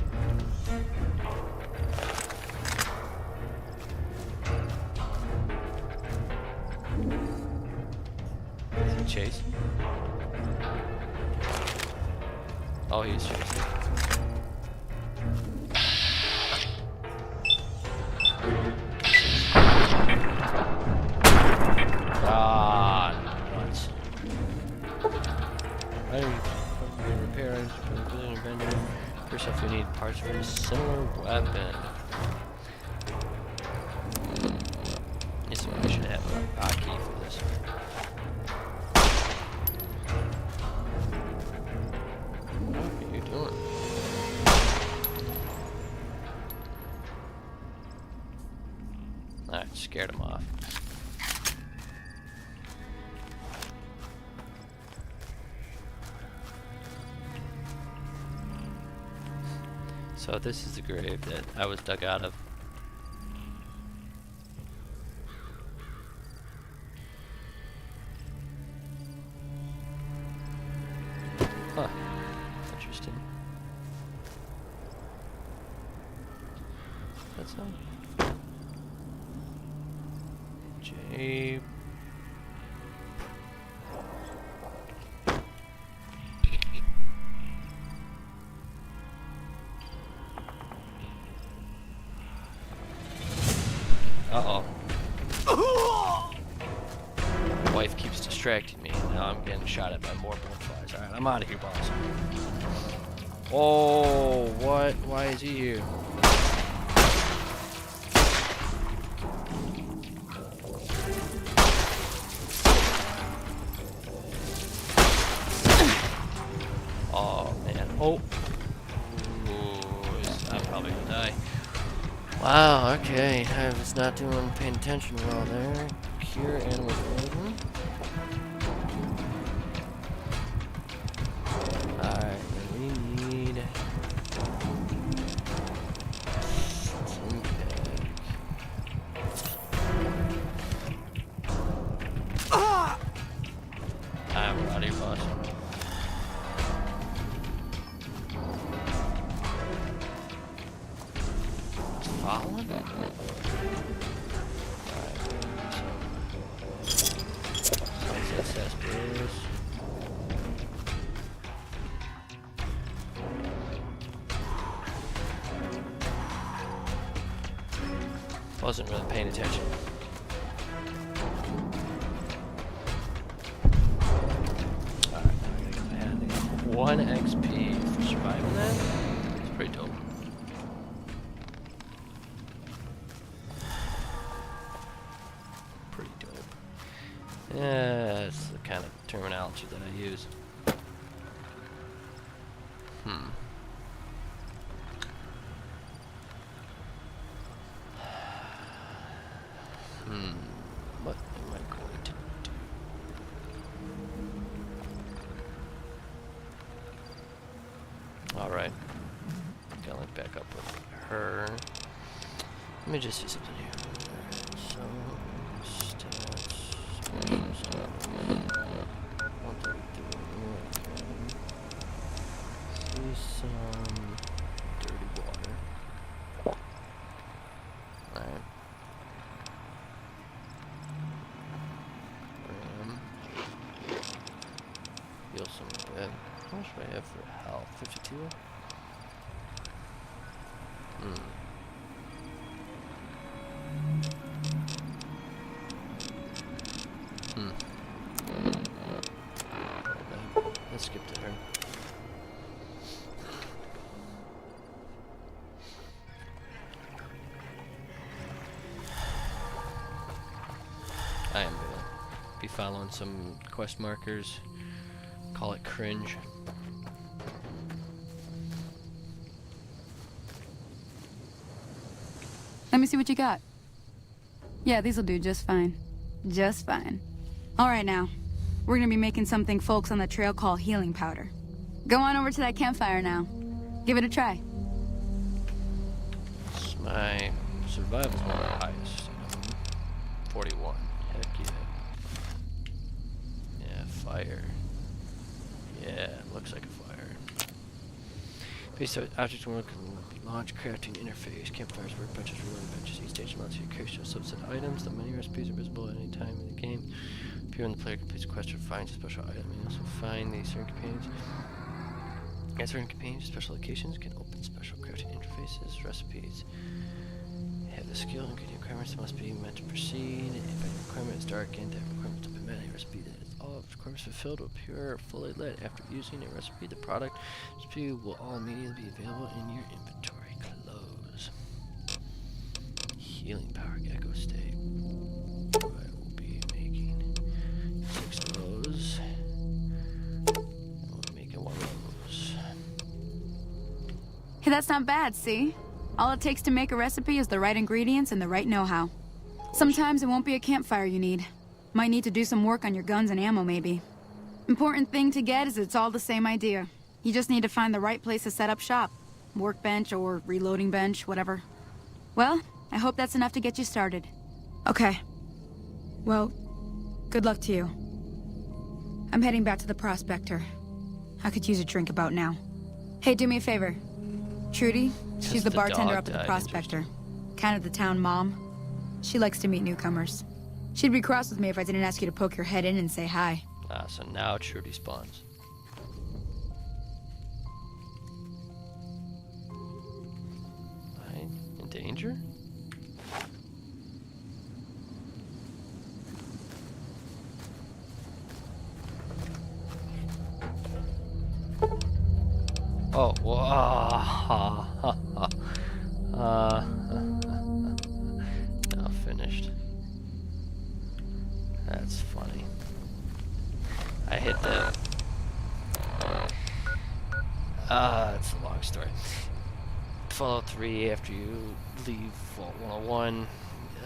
Is he chasing? Oh, he's chasing. Nuts. Repair vendor. First off, we need parts for a similar weapon. This one I should have a hotkey for this. What are you doing? Alright, scared him off. So this is the grave that I was dug out of. Huh. Interesting. That's all. J. Uh-oh. My wife keeps distracting me, and now I'm getting shot at by more butterflies. Alright, I'm out of here, boss. Oh, what? Why is he here? Oh, man. Oh. Ooh, I'm probably gonna die. Wow, okay. I was not paying attention well there. Cure animal poison. Alright, we need some egg. I'm out of here, boss. Following? Wasn't really paying attention. Alright, now I gotta get 1 XP for surviving that. It's pretty dope. That's the kind of terminology that I use. What am I going to do? Alright. Gotta link back up with her. Let me just do something here. So, stats. See some dirty water. Alright. Heal some bit. How much do I have for health? 52? Let's skip to her. I am gonna be following some quest markers. Call it cringe. Let me see what you got. Yeah, these'll do just fine. Just fine. All right now. We're gonna be making something folks on the trail call healing powder. Go on over to that campfire now. Give it a try. My survival's one of the highest. 41. Heck yeah. Yeah, fire. Yeah, looks like a fire. Base object work and launch crafting interface. Campfires, workbenches, reloading benches. Each stage allows you to create a subset of items. The many recipes are visible at any time in the game. Appear when the player completes a quest or finds a special item. You also find these certain companions. At certain companions, special locations can open special crafting interfaces, recipes. Have the skill and ingredient requirements that must be met to proceed. If any requirement is darkened, that requirement has been met. A recipe that is all of its requirements fulfilled will appear fully lit. After using a recipe, the product recipe will all immediately be available in your inventory. Close. Healing power gecko state. I will be making 6 of those. I'll be making 1 of those. Hey, that's not bad, see? All it takes to make a recipe is the right ingredients and the right know-how. Sometimes it won't be a campfire you need. Might need to do some work on your guns and ammo, maybe. Important thing to get is it's all the same idea. You just need to find the right place to set up shop. Workbench or reloading bench, whatever. Well, I hope that's enough to get you started. Okay. Well, good luck to you. I'm heading back to the Prospector. I could use a drink about now. Hey, do me a favor. Trudy, she's the bartender up at the Prospector. Kind of the town mom. She likes to meet newcomers. She'd be cross with me if I didn't ask you to poke your head in and say hi. Ah, so now Trudy spawns. In danger? Oh, wow. Now finished. That's funny. I hit the... it's a long story. Fallout 3, after you leave Vault 101,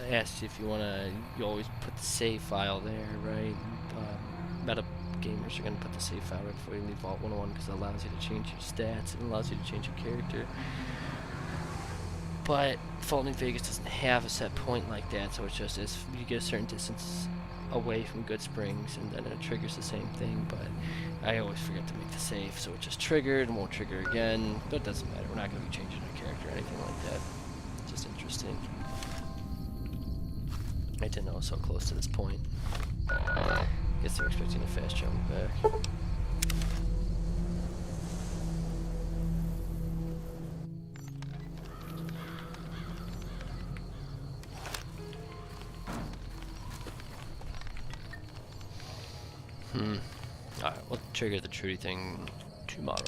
I asked you if you wanna... You always put the save file there, right? Meta gamers are gonna put the save file right before you leave Vault 101 because it allows you to change your stats, it allows you to change your character. But Viva New Vegas doesn't have a set point like that, so it's just as you get a certain distance away from Goodsprings, and then it triggers the same thing. But I always forget to make the save, so it just triggered and won't trigger again. But it doesn't matter. We're not going to be changing our character or anything like that. It's just interesting. I didn't know I was so close to this point. Guess they're expecting a fast jump back. Alright, we'll trigger the Trudy thing tomorrow.